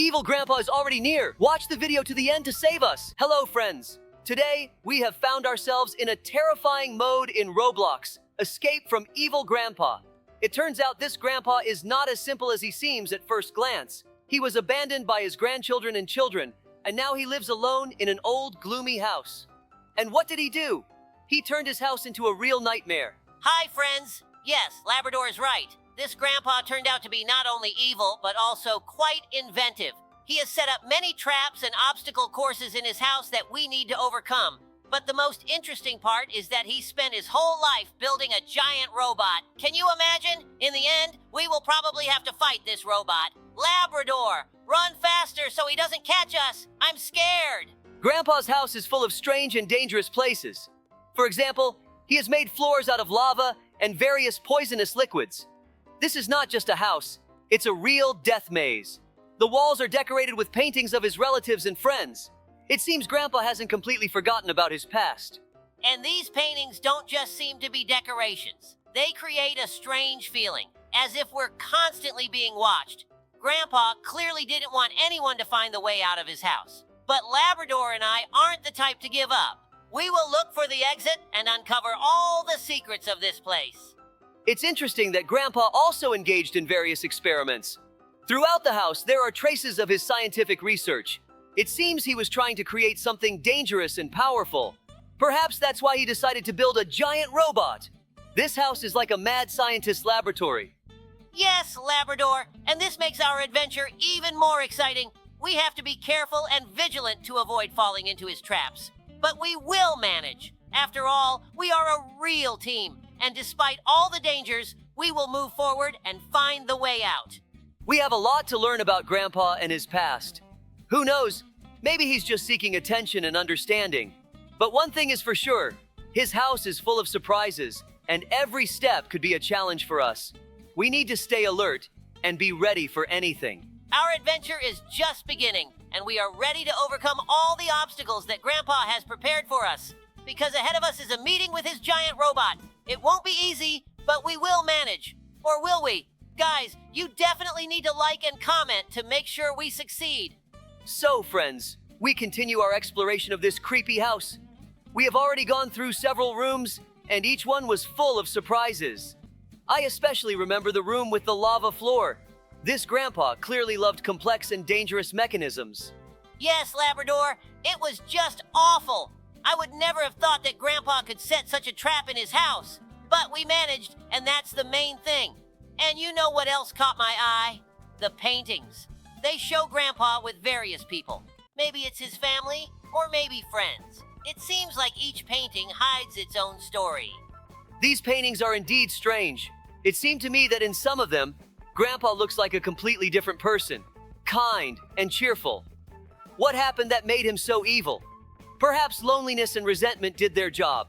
Evil Grandpa is already near. Watch the video to the end to save us. Hello, friends. Today, we have found ourselves in a terrifying mode in Roblox. Escape from Evil Grandpa. It turns out this grandpa is not as simple as he seems at first glance. He was abandoned by his grandchildren and children, and now he lives alone in an old, gloomy house. And what did he do? He turned his house into a real nightmare. Hi, friends. Yes, Labrador is right. This grandpa turned out to be not only evil, but also quite inventive. He has set up many traps and obstacle courses in his house that we need to overcome. But the most interesting part is that he spent his whole life building a giant robot. Can you imagine? In the end, we will probably have to fight this robot. Labrador, run faster so he doesn't catch us. I'm scared. Grandpa's house is full of strange and dangerous places. For example, he has made floors out of lava and various poisonous liquids. This is not just a house, it's a real death maze. The walls are decorated with paintings of his relatives and friends. It seems Grandpa hasn't completely forgotten about his past. And these paintings don't just seem to be decorations. They create a strange feeling, as if we're constantly being watched. Grandpa clearly didn't want anyone to find the way out of his house. But Labrador and I aren't the type to give up. We will look for the exit and uncover all the secrets of this place. It's interesting that Grandpa also engaged in various experiments. Throughout the house, there are traces of his scientific research. It seems he was trying to create something dangerous and powerful. Perhaps that's why he decided to build a giant robot. This house is like a mad scientist's laboratory. Yes, Labrador, and this makes our adventure even more exciting. We have to be careful and vigilant to avoid falling into his traps. But we will manage. After all, we are a real team, and despite all the dangers, we will move forward and find the way out. We have a lot to learn about Grandpa and his past. Who knows? Maybe he's just seeking attention and understanding. But one thing is for sure, his house is full of surprises, and every step could be a challenge for us. We need to stay alert and be ready for anything. Our adventure is just beginning, and we are ready to overcome all the obstacles that Grandpa has prepared for us. Because ahead of us is a meeting with his giant robot. It won't be easy, but we will manage. Or will we? Guys, you definitely need to like and comment to make sure we succeed. So, friends, we continue our exploration of this creepy house. We have already gone through several rooms, and each one was full of surprises. I especially remember the room with the lava floor. This grandpa clearly loved complex and dangerous mechanisms. Yes, Labrador, it was just awful. I would never have thought that Grandpa could set such a trap in his house. But we managed, and that's the main thing. And you know what else caught my eye? The paintings. They show Grandpa with various people. Maybe it's his family, or maybe friends. It seems like each painting hides its own story. These paintings are indeed strange. It seemed to me that in some of them, Grandpa looks like a completely different person, kind and cheerful. What happened that made him so evil? Perhaps loneliness and resentment did their job.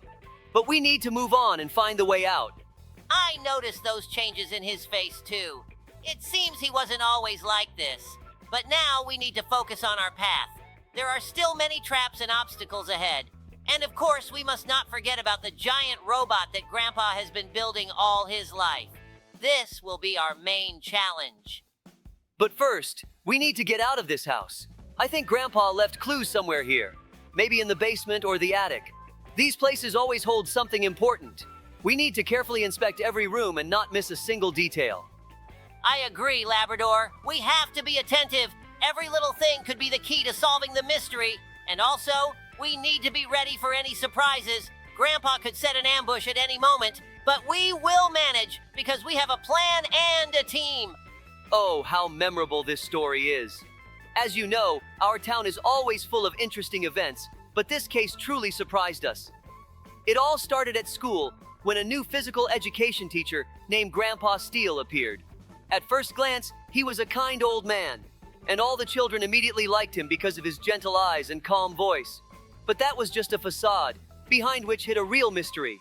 But we need to move on and find the way out. I noticed those changes in his face too. It seems he wasn't always like this. But now we need to focus on our path. There are still many traps and obstacles ahead. And of course, we must not forget about the giant robot that Grandpa has been building all his life. This will be our main challenge. But first, we need to get out of this house. I think Grandpa left clues somewhere here. Maybe in the basement or the attic. These places always hold something important. We need to carefully inspect every room and not miss a single detail. I agree, Labrador. We have to be attentive. Every little thing could be the key to solving the mystery. And also, we need to be ready for any surprises. Grandpa could set an ambush at any moment, but we will manage because we have a plan and a team. Oh, how memorable this story is. As you know, our town is always full of interesting events, but this case truly surprised us. It all started at school when a new physical education teacher named Grandpa Steele appeared. At first glance, he was a kind old man, and all the children immediately liked him because of his gentle eyes and calm voice. But that was just a facade, behind which hid a real mystery.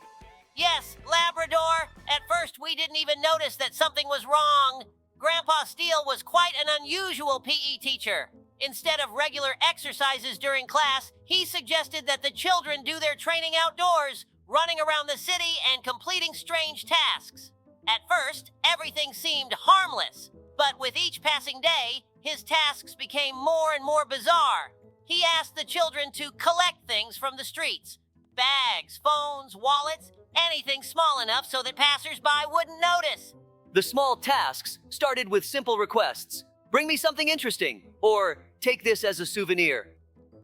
Yes, Labrador. At first, we didn't even notice that something was wrong. Grandpa Steele was quite an unusual PE teacher. Instead of regular exercises during class, he suggested that the children do their training outdoors, running around the city and completing strange tasks. At first, everything seemed harmless, but with each passing day, His tasks became more and more bizarre. He asked the children to collect things from the streets. Bags, phones, wallets, anything small enough so that passersby wouldn't notice. The small tasks started with simple requests. Bring me something interesting, or take this as a souvenir.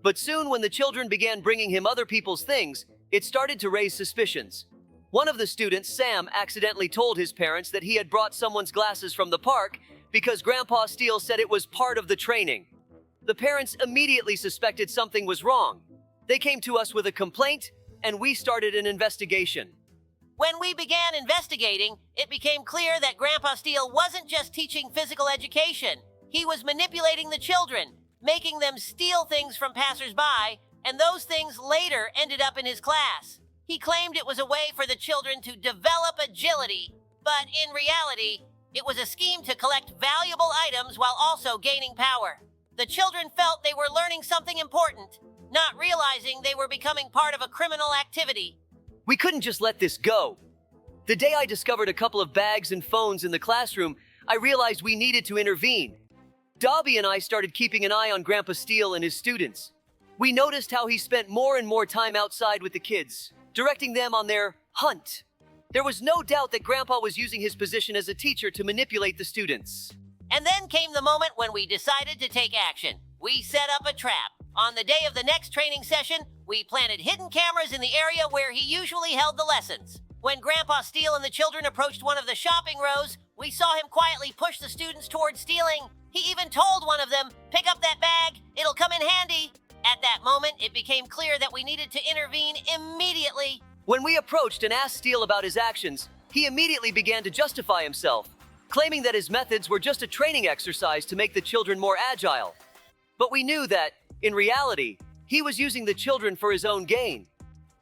But soon when the children began bringing him other people's things, it started to raise suspicions. One of the students, Sam, accidentally told his parents that he had brought someone's glasses from the park because Grandpa Steele said it was part of the training. The parents immediately suspected something was wrong. They came to us with a complaint, and we started an investigation. When we began investigating, it became clear that Grandpa Steele wasn't just teaching physical education. He was manipulating the children, making them steal things from passersby, and those things later ended up in his class. He claimed it was a way for the children to develop agility, but in reality, it was a scheme to collect valuable items while also gaining power. The children felt they were learning something important, not realizing they were becoming part of a criminal activity. We couldn't just let this go. The day I discovered a couple of bags and phones in the classroom, I realized we needed to intervene. Dobie and I started keeping an eye on Grandpa Steele and his students. We noticed how he spent more and more time outside with the kids, directing them on their hunt. There was no doubt that Grandpa was using his position as a teacher to manipulate the students. And then came the moment when we decided to take action. We set up a trap. On the day of the next training session, we planted hidden cameras in the area where he usually held the lessons. When Grandpa Steele and the children approached one of the shopping rows, we saw him quietly push the students towards stealing. He even told one of them, "Pick up that bag, it'll come in handy." At that moment, it became clear that we needed to intervene immediately. When we approached and asked Steele about his actions, he immediately began to justify himself, claiming that his methods were just a training exercise to make the children more agile. But we knew that, in reality, he was using the children for his own gain.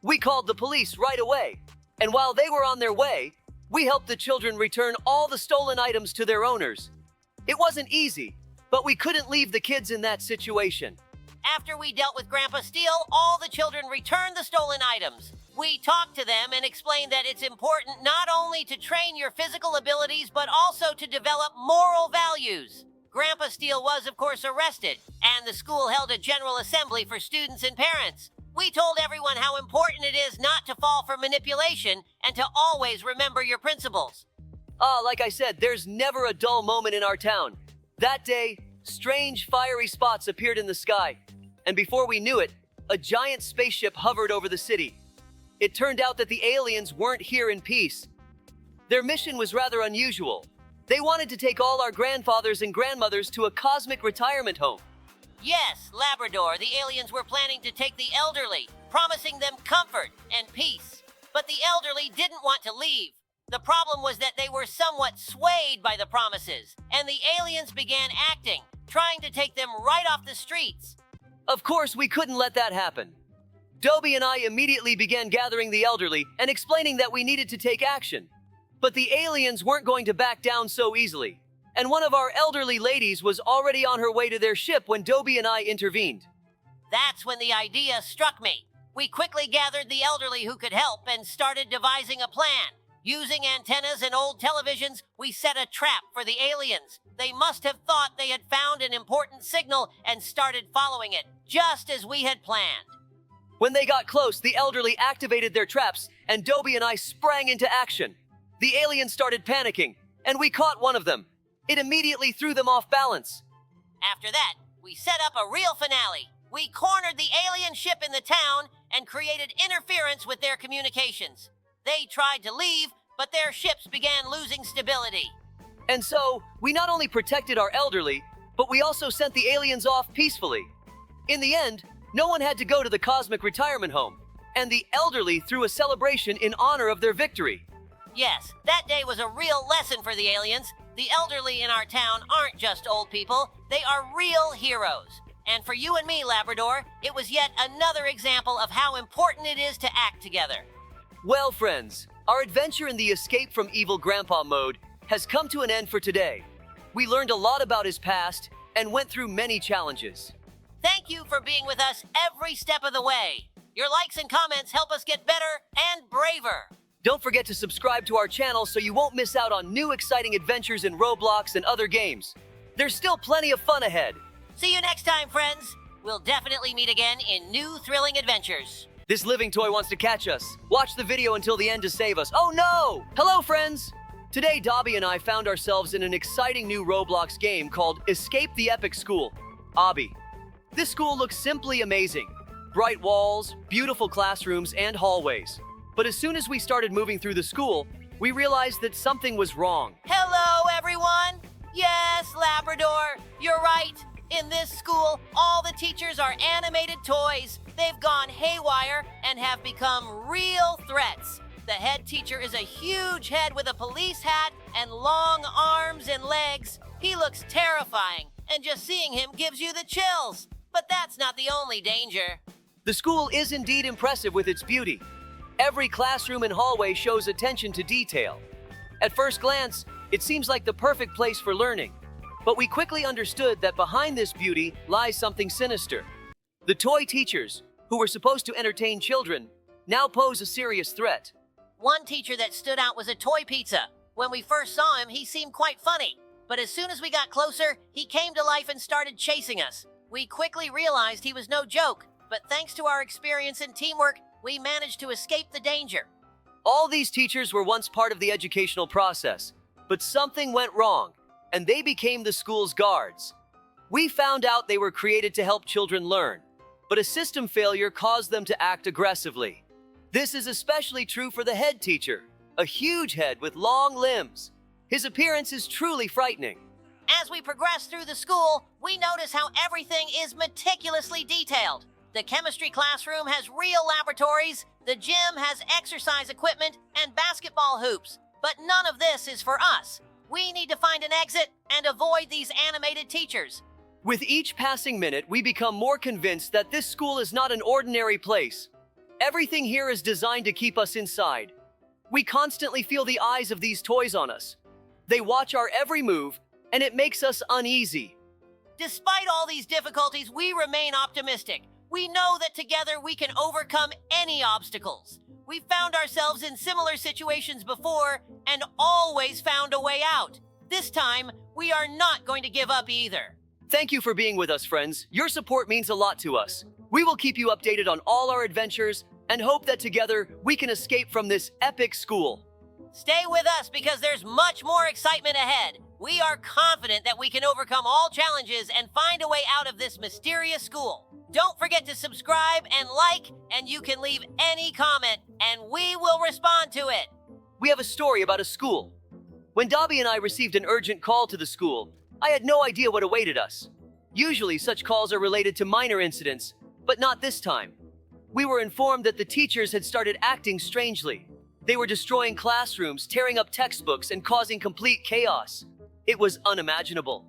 We called the police right away, and while they were on their way, we helped the children return all the stolen items to their owners. It wasn't easy, but we couldn't leave the kids in that situation. After we dealt with Grandpa Steele, all the children returned the stolen items. We talked to them and explained that it's important not only to train your physical abilities, but also to develop moral values. Grandpa Steele was, of course, arrested, and the school held a general assembly for students and parents. We told everyone how important it is not to fall for manipulation and to always remember your principles. Like I said, there's never a dull moment in our town. That day, strange fiery spots appeared in the sky, and before we knew it, a giant spaceship hovered over the city. It turned out that the aliens weren't here in peace. Their mission was rather unusual. They wanted to take all our grandfathers and grandmothers to a cosmic retirement home. Yes, Labrador, the aliens were planning to take the elderly, promising them comfort and peace. But the elderly didn't want to leave. The problem was that they were somewhat swayed by the promises, and the aliens began acting, trying to take them right off the streets. Of course, we couldn't let that happen. Dobie and I immediately began gathering the elderly and explaining that we needed to take action. But the aliens weren't going to back down so easily, and one of our elderly ladies was already on her way to their ship when Dobie and I intervened. That's when the idea struck me. We quickly gathered the elderly who could help and started devising a plan. Using antennas and old televisions, we set a trap for the aliens. They must have thought they had found an important signal and started following it, just as we had planned. When they got close, the elderly activated their traps, and Dobie and I sprang into action. The aliens started panicking, and we caught one of them. It immediately threw them off balance. After that, we set up a real finale. We cornered the alien ship in the town and created interference with their communications. They tried to leave, but their ships began losing stability. And so, we not only protected our elderly, but we also sent the aliens off peacefully. In the end, no one had to go to the cosmic retirement home, and the elderly threw a celebration in honor of their victory. Yes, that day was a real lesson for the aliens. The elderly in our town aren't just old people, they are real heroes. And for you and me, Labrador, it was yet another example of how important it is to act together. Well, friends, our adventure in the Escape from Evil Grandpa mode has come to an end for today. We learned a lot about his past and went through many challenges. Thank you for being with us every step of the way. Your likes and comments help us get better and braver. Don't forget to subscribe to our channel so you won't miss out on new exciting adventures in Roblox and other games. There's still plenty of fun ahead. See you next time, friends. We'll definitely meet again in new thrilling adventures. This living toy wants to catch us. Watch the video until the end to save us. Oh no! Hello, friends! Today, Dobie and I found ourselves in an exciting new Roblox game called Escape the Epic School. Obby. This school looks simply amazing. Bright walls, beautiful classrooms, and hallways. But as soon as we started moving through the school, we realized that something was wrong. Hello, everyone! Yes, Labrador, you're right. In this school, all the teachers are animated toys. They've gone haywire and have become real threats. The head teacher is a huge head with a police hat and long arms and legs. He looks terrifying, and just seeing him gives you the chills. But that's not the only danger. The school is indeed impressive with its beauty. Every classroom and hallway shows attention to detail. At first glance, it seems like the perfect place for learning. But we quickly understood that behind this beauty lies something sinister. The toy teachers, who were supposed to entertain children, now pose a serious threat. One teacher that stood out was a toy pizza. When we first saw him, he seemed quite funny. But as soon as we got closer, he came to life and started chasing us. We quickly realized he was no joke, but thanks to our experience and teamwork, we managed to escape the danger. All these teachers were once part of the educational process, but something went wrong, and they became the school's guards. We found out they were created to help children learn, but a system failure caused them to act aggressively. This is especially true for the head teacher, a huge head with long limbs. His appearance is truly frightening. As we progress through the school, we notice how everything is meticulously detailed. The chemistry classroom has real laboratories, the gym has exercise equipment and basketball hoops. But none of this is for us. We need to find an exit and avoid these animated teachers. With each passing minute, we become more convinced that this school is not an ordinary place. Everything here is designed to keep us inside. We constantly feel the eyes of these toys on us. They watch our every move, and it makes us uneasy. Despite all these difficulties, we remain optimistic. We know that together we can overcome any obstacles. We've found ourselves in similar situations before and always found a way out. This time, we are not going to give up either. Thank you for being with us, friends. Your support means a lot to us. We will keep you updated on all our adventures and hope that together we can escape from this epic school. Stay with us because there's much more excitement ahead. We are confident that we can overcome all challenges and find a way out of this mysterious school. Don't forget to subscribe and like, and you can leave any comment, and we will respond to it. We have a story about a school. When Dobie and I received an urgent call to the school, I had no idea what awaited us. Usually such calls are related to minor incidents, but not this time. We were informed that the teachers had started acting strangely. They were destroying classrooms, tearing up textbooks, and causing complete chaos. It was unimaginable.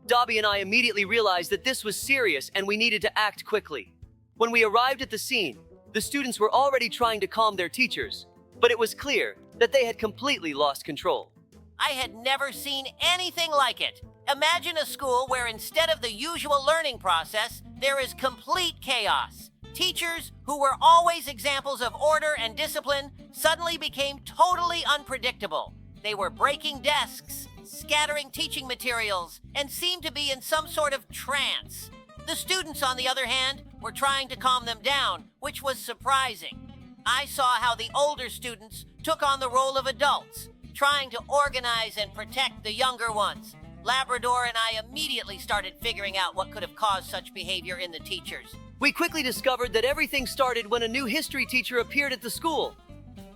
Dobie and I immediately realized that this was serious and we needed to act quickly. When we arrived at the scene, the students were already trying to calm their teachers, but it was clear that they had completely lost control. I had never seen anything like it. Imagine a school where instead of the usual learning process, there is complete chaos. Teachers, who were always examples of order and discipline, suddenly became totally unpredictable. They were breaking desks, scattering teaching materials, and seemed to be in some sort of trance. The students, on the other hand, were trying to calm them down, which was surprising. I saw how the older students took on the role of adults, trying to organize and protect the younger ones. Labrador and I immediately started figuring out what could have caused such behavior in the teachers. We quickly discovered that everything started when a new history teacher appeared at the school.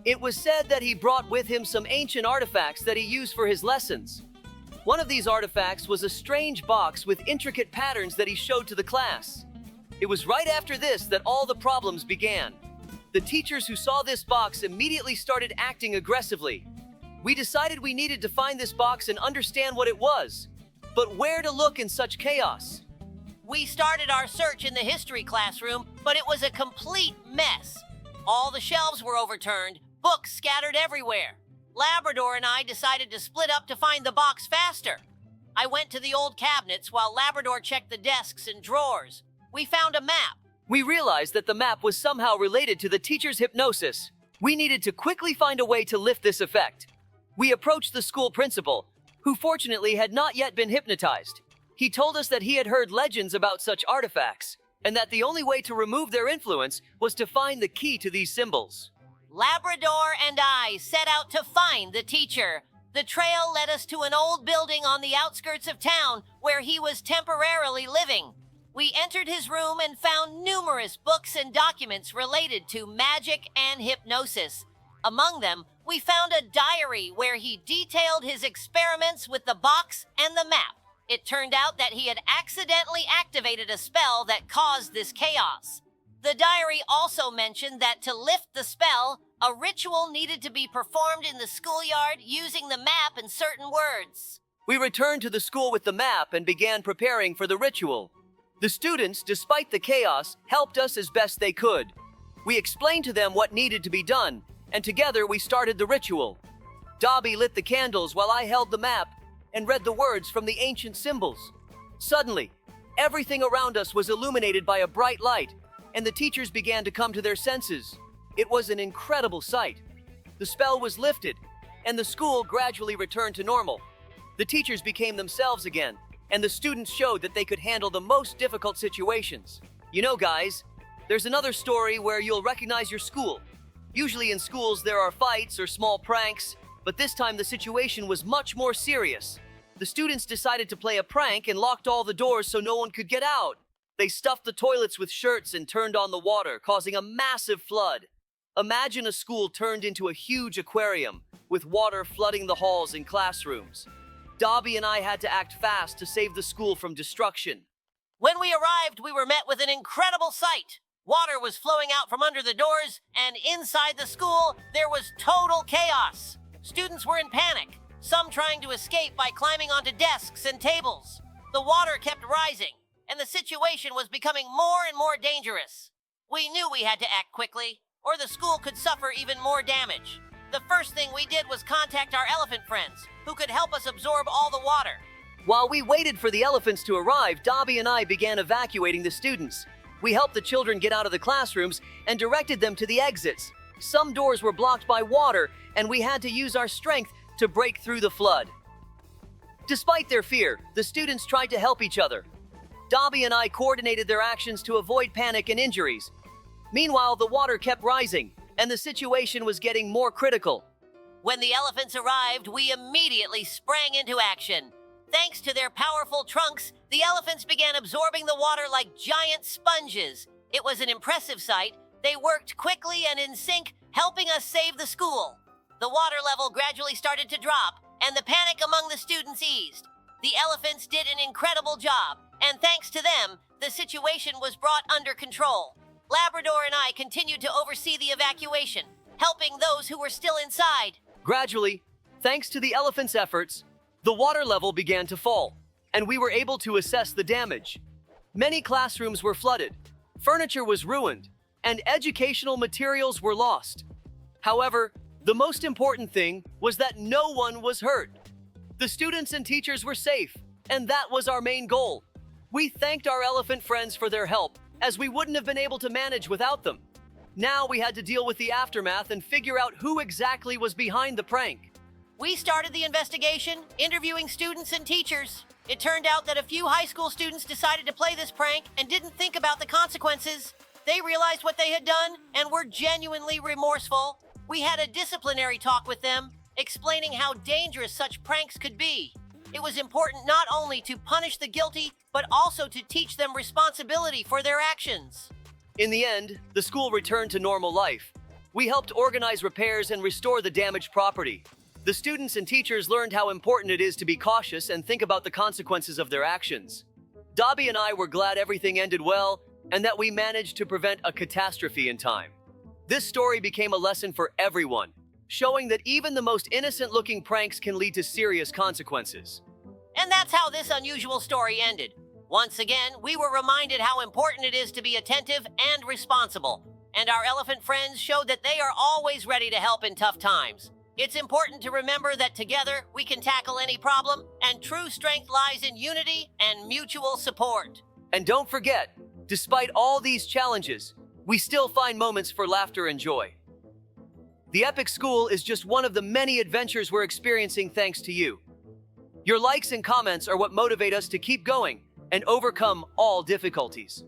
It was said that he brought with him some ancient artifacts that he used for his lessons. One of these artifacts was a strange box with intricate patterns that he showed to the class. It was right after this that all the problems began. The teachers who saw this box immediately started acting aggressively. We decided we needed to find this box and understand what it was. But where to look in such chaos? We started our search in the history classroom, but it was a complete mess. All the shelves were overturned, books scattered everywhere. Labrador and I decided to split up to find the box faster. I went to the old cabinets while Labrador checked the desks and drawers. We found a map. We realized that the map was somehow related to the teacher's hypnosis. We needed to quickly find a way to lift this effect. We approached the school principal, who fortunately had not yet been hypnotized. He told us that he had heard legends about such artifacts, and that the only way to remove their influence was to find the key to these symbols. Labrador and I set out to find the teacher. The trail led us to an old building on the outskirts of town where he was temporarily living. We entered his room and found numerous books and documents related to magic and hypnosis. Among them, we found a diary where he detailed his experiments with the box and the map. It turned out that he had accidentally activated a spell that caused this chaos. The diary also mentioned that to lift the spell, a ritual needed to be performed in the schoolyard using the map and certain words. We returned to the school with the map and began preparing for the ritual. The students, despite the chaos, helped us as best they could. We explained to them what needed to be done, and together we started the ritual. Dobie lit the candles while I held the map and read the words from the ancient symbols. Suddenly, everything around us was illuminated by a bright light, and the teachers began to come to their senses. It was an incredible sight. The spell was lifted, and the school gradually returned to normal. The teachers became themselves again, and the students showed that they could handle the most difficult situations. You know, guys, there's another story where you'll recognize your school. Usually in schools there are fights or small pranks, but this time the situation was much more serious. The students decided to play a prank and locked all the doors so no one could get out. They stuffed the toilets with shirts and turned on the water, causing a massive flood. Imagine a school turned into a huge aquarium, with water flooding the halls and classrooms. Dobie and I had to act fast to save the school from destruction. When we arrived, we were met with an incredible sight. Water was flowing out from under the doors, and inside the school, there was total chaos. Students were in panic, some trying to escape by climbing onto desks and tables. The water kept rising, and the situation was becoming more and more dangerous. We knew we had to act quickly, or the school could suffer even more damage. The first thing we did was contact our elephant friends, who could help us absorb all the water. While we waited for the elephants to arrive, Dobie and I began evacuating the students. We helped the children get out of the classrooms and directed them to the exits. Some doors were blocked by water, and we had to use our strength to break through the flood. Despite their fear, the students tried to help each other. Dobie and I coordinated their actions to avoid panic and injuries. Meanwhile, the water kept rising, and the situation was getting more critical. When the elephants arrived, we immediately sprang into action. Thanks to their powerful trunks, the elephants began absorbing the water like giant sponges. It was an impressive sight. They worked quickly and in sync, helping us save the school. The water level gradually started to drop, and the panic among the students eased. The elephants did an incredible job, and thanks to them, the situation was brought under control. Labrador and I continued to oversee the evacuation, helping those who were still inside. Gradually, thanks to the elephants' efforts, the water level began to fall, and we were able to assess the damage. Many classrooms were flooded, furniture was ruined, and educational materials were lost. However, the most important thing was that no one was hurt. The students and teachers were safe, and that was our main goal. We thanked our elephant friends for their help, as we wouldn't have been able to manage without them. Now we had to deal with the aftermath and figure out who exactly was behind the prank. We started the investigation, interviewing students and teachers. It turned out that a few high school students decided to play this prank and didn't think about the consequences. They realized what they had done and were genuinely remorseful. We had a disciplinary talk with them, explaining how dangerous such pranks could be. It was important not only to punish the guilty, but also to teach them responsibility for their actions. In the end, the school returned to normal life. We helped organize repairs and restore the damaged property. The students and teachers learned how important it is to be cautious and think about the consequences of their actions. Dobie and I were glad everything ended well and that we managed to prevent a catastrophe in time. This story became a lesson for everyone, showing that even the most innocent-looking pranks can lead to serious consequences. And that's how this unusual story ended. Once again, we were reminded how important it is to be attentive and responsible. And our elephant friends showed that they are always ready to help in tough times. It's important to remember that together we can tackle any problem, and true strength lies in unity and mutual support. And don't forget, despite all these challenges, we still find moments for laughter and joy. The Epic School is just one of the many adventures we're experiencing thanks to you. Your likes and comments are what motivate us to keep going and overcome all difficulties.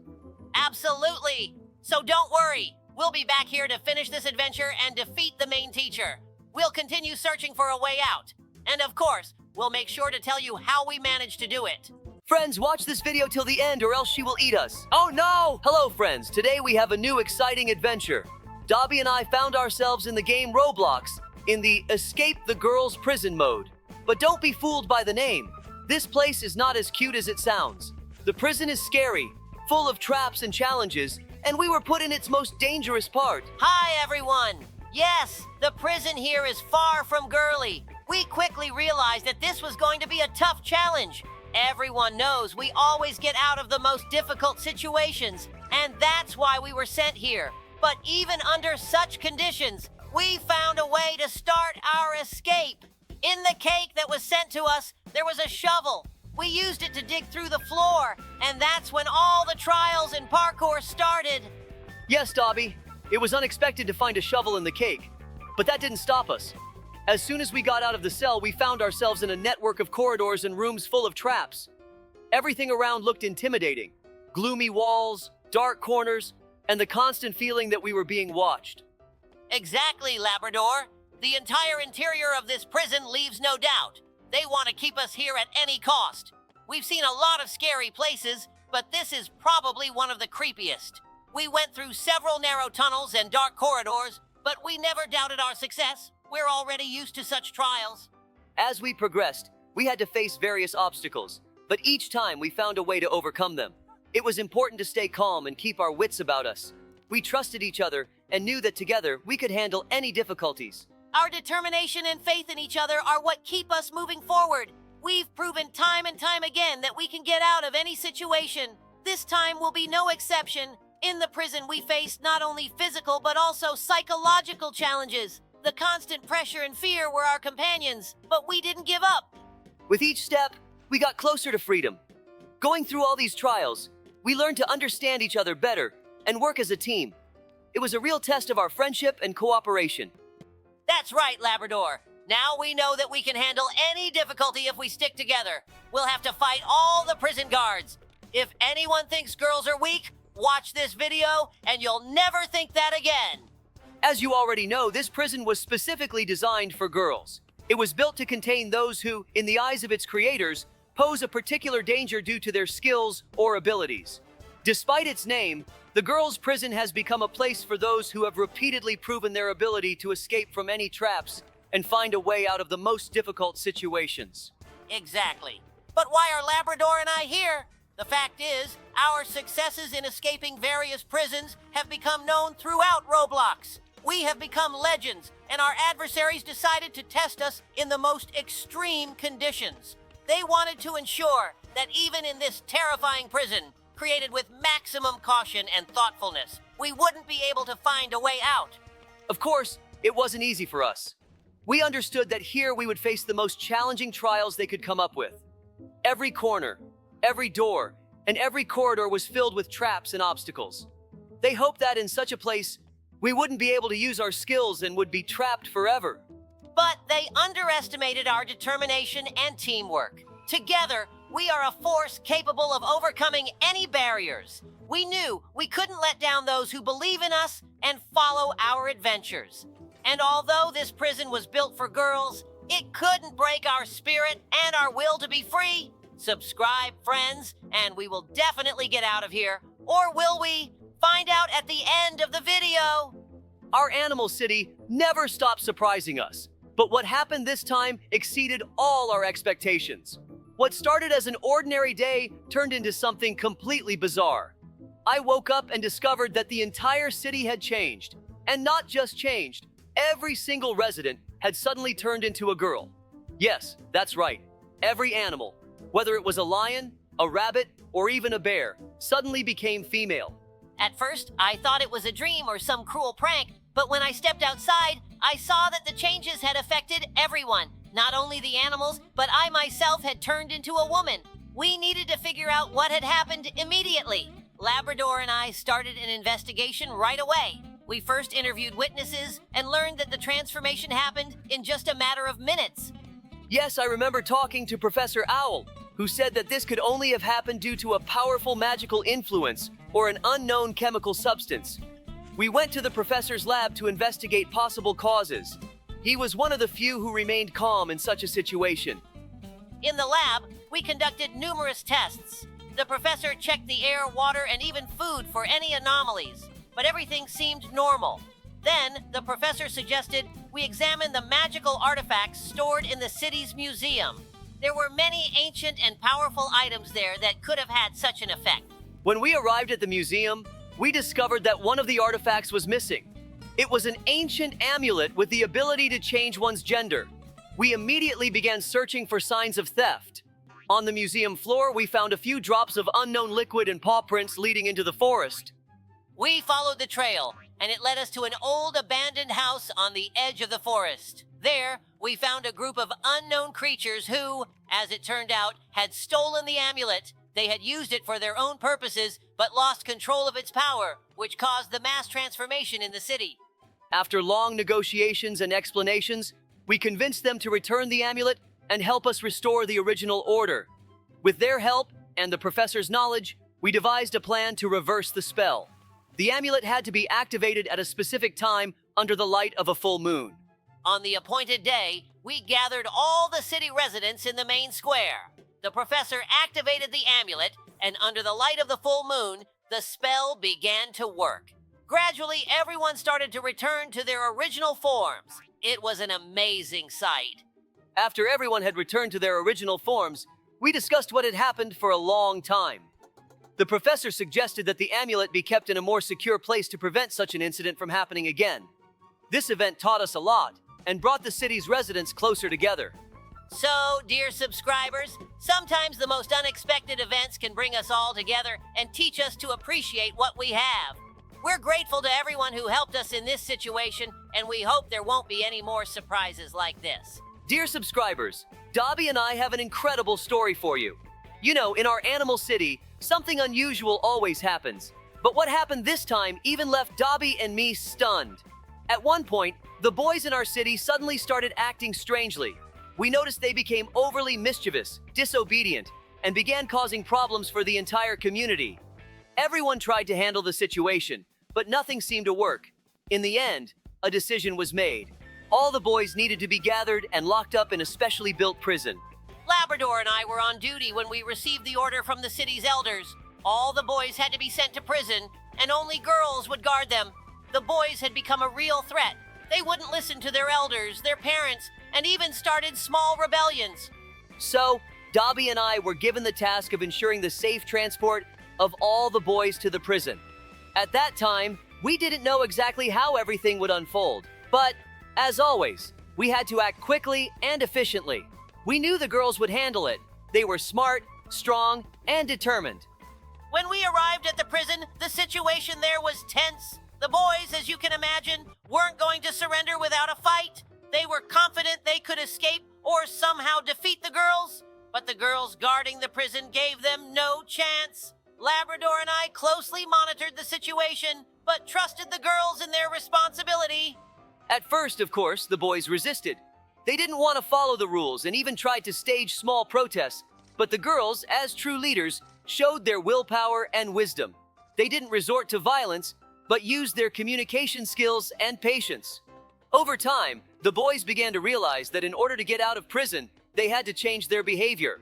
Absolutely! So don't worry, we'll be back here to finish this adventure and defeat the main teacher. We'll continue searching for a way out. And of course, we'll make sure to tell you how we managed to do it. Friends, watch this video till the end or else she will eat us. Oh no! Hello friends, today we have a new exciting adventure. Dobie and I found ourselves in the game Roblox in the Escape the Girls Prison mode. But don't be fooled by the name. This place is not as cute as it sounds. The prison is scary, full of traps and challenges, and we were put in its most dangerous part. Hi everyone! Yes, the prison here is far from girly. We quickly realized that this was going to be a tough challenge. Everyone knows we always get out of the most difficult situations, and that's why we were sent here. But even under such conditions, we found a way to start our escape. In the cake that was sent to us, there was a shovel. We used it to dig through the floor, and that's when all the trials and parkour started. Yes, Dobie, it was unexpected to find a shovel in the cake, but that didn't stop us. As soon as we got out of the cell, we found ourselves in a network of corridors and rooms full of traps. Everything around looked intimidating. Gloomy walls, dark corners, and the constant feeling that we were being watched. Exactly, Labrador. The entire interior of this prison leaves no doubt. They want to keep us here at any cost. We've seen a lot of scary places, but this is probably one of the creepiest. We went through several narrow tunnels and dark corridors, but we never doubted our success. We're already used to such trials. As we progressed, we had to face various obstacles, but each time we found a way to overcome them. It was important to stay calm and keep our wits about us. We trusted each other and knew that together we could handle any difficulties. Our determination and faith in each other are what keep us moving forward. We've proven time and time again that we can get out of any situation. This time will be no exception. In the prison, we faced not only physical but also psychological challenges. The constant pressure and fear were our companions, but we didn't give up. With each step, we got closer to freedom. Going through all these trials, we learned to understand each other better and work as a team. It was a real test of our friendship and cooperation. That's right, Labrador. Now we know that we can handle any difficulty if we stick together. We'll have to fight all the prison guards. If anyone thinks girls are weak, watch this video and you'll never think that again. As you already know, this prison was specifically designed for girls. It was built to contain those who, in the eyes of its creators, pose a particular danger due to their skills or abilities. Despite its name, the girls' prison has become a place for those who have repeatedly proven their ability to escape from any traps and find a way out of the most difficult situations. Exactly. But why are Labrador and I here? The fact is, our successes in escaping various prisons have become known throughout Roblox. We have become legends, and our adversaries decided to test us in the most extreme conditions. They wanted to ensure that even in this terrifying prison, created with maximum caution and thoughtfulness, we wouldn't be able to find a way out. Of course, it wasn't easy for us. We understood that here we would face the most challenging trials they could come up with. Every corner, every door, and every corridor was filled with traps and obstacles. They hoped that in such a place, we wouldn't be able to use our skills and would be trapped forever. But they underestimated our determination and teamwork. Together, we are a force capable of overcoming any barriers. We knew we couldn't let down those who believe in us and follow our adventures. And although this prison was built for girls, it couldn't break our spirit and our will to be free. Subscribe, friends, and we will definitely get out of here. Or will we? Find out at the end of the video. Our animal city never stops surprising us. But what happened this time exceeded all our expectations. What started as an ordinary day turned into something completely bizarre. I woke up and discovered that the entire city had changed. And not just changed, every single resident had suddenly turned into a girl. Yes, that's right. Every animal, whether it was a lion, a rabbit, or even a bear, suddenly became female. At first, I thought it was a dream or some cruel prank, but when I stepped outside, I saw that the changes had affected everyone. Not only the animals, but I myself had turned into a woman. We needed to figure out what had happened immediately. Labrador and I started an investigation right away. We first interviewed witnesses and learned that the transformation happened in just a matter of minutes. Yes, I remember talking to Professor Owl, who said that this could only have happened due to a powerful magical influence or an unknown chemical substance. We went to the professor's lab to investigate possible causes. He was one of the few who remained calm in such a situation. In the lab, we conducted numerous tests. The professor checked the air, water, and even food for any anomalies, but everything seemed normal. Then, the professor suggested we examine the magical artifacts stored in the city's museum. There were many ancient and powerful items there that could have had such an effect. When we arrived at the museum, we discovered that one of the artifacts was missing. It was an ancient amulet with the ability to change one's gender. We immediately began searching for signs of theft. On the museum floor, we found a few drops of unknown liquid and paw prints leading into the forest. We followed the trail, and it led us to an old abandoned house on the edge of the forest. There, we found a group of unknown creatures who, as it turned out, had stolen the amulet. They had used it for their own purposes, but lost control of its power, which caused the mass transformation in the city. After long negotiations and explanations, we convinced them to return the amulet and help us restore the original order. With their help and the professor's knowledge, we devised a plan to reverse the spell. The amulet had to be activated at a specific time under the light of a full moon. On the appointed day, we gathered all the city residents in the main square. The professor activated the amulet, and under the light of the full moon, the spell began to work. Gradually, everyone started to return to their original forms. It was an amazing sight. After everyone had returned to their original forms, we discussed what had happened for a long time. The professor suggested that the amulet be kept in a more secure place to prevent such an incident from happening again. This event taught us a lot and brought the city's residents closer together. So, dear subscribers, sometimes the most unexpected events can bring us all together and teach us to appreciate what we have. We're grateful to everyone who helped us in this situation, and we hope there won't be any more surprises like this. Dear subscribers, Dobie and I have an incredible story for you. You know, in our animal city, something unusual always happens. But what happened this time even left Dobie and me stunned. At one point, the boys in our city suddenly started acting strangely. We noticed they became overly mischievous, disobedient, and began causing problems for the entire community. Everyone tried to handle the situation, but nothing seemed to work. In the end, a decision was made. All the boys needed to be gathered and locked up in a specially built prison. Labrador and I were on duty when we received the order from the city's elders. All the boys had to be sent to prison, and only girls would guard them. The boys had become a real threat. They wouldn't listen to their elders, their parents, and even started small rebellions. So, Dobie and I were given the task of ensuring the safe transport of all the boys to the prison. At that time, we didn't know exactly how everything would unfold. But, as always, we had to act quickly and efficiently. We knew the girls would handle it. They were smart, strong, and determined. When we arrived at the prison, the situation there was tense. The boys, as you can imagine, weren't going to surrender without a fight. They were confident they could escape or somehow defeat the girls. But the girls guarding the prison gave them no chance. Labrador and I closely monitored the situation, but trusted the girls in their responsibility. At first, of course, the boys resisted. They didn't want to follow the rules and even tried to stage small protests. But the girls, as true leaders, showed their willpower and wisdom. They didn't resort to violence, but used their communication skills and patience. Over time, the boys began to realize that in order to get out of prison, they had to change their behavior.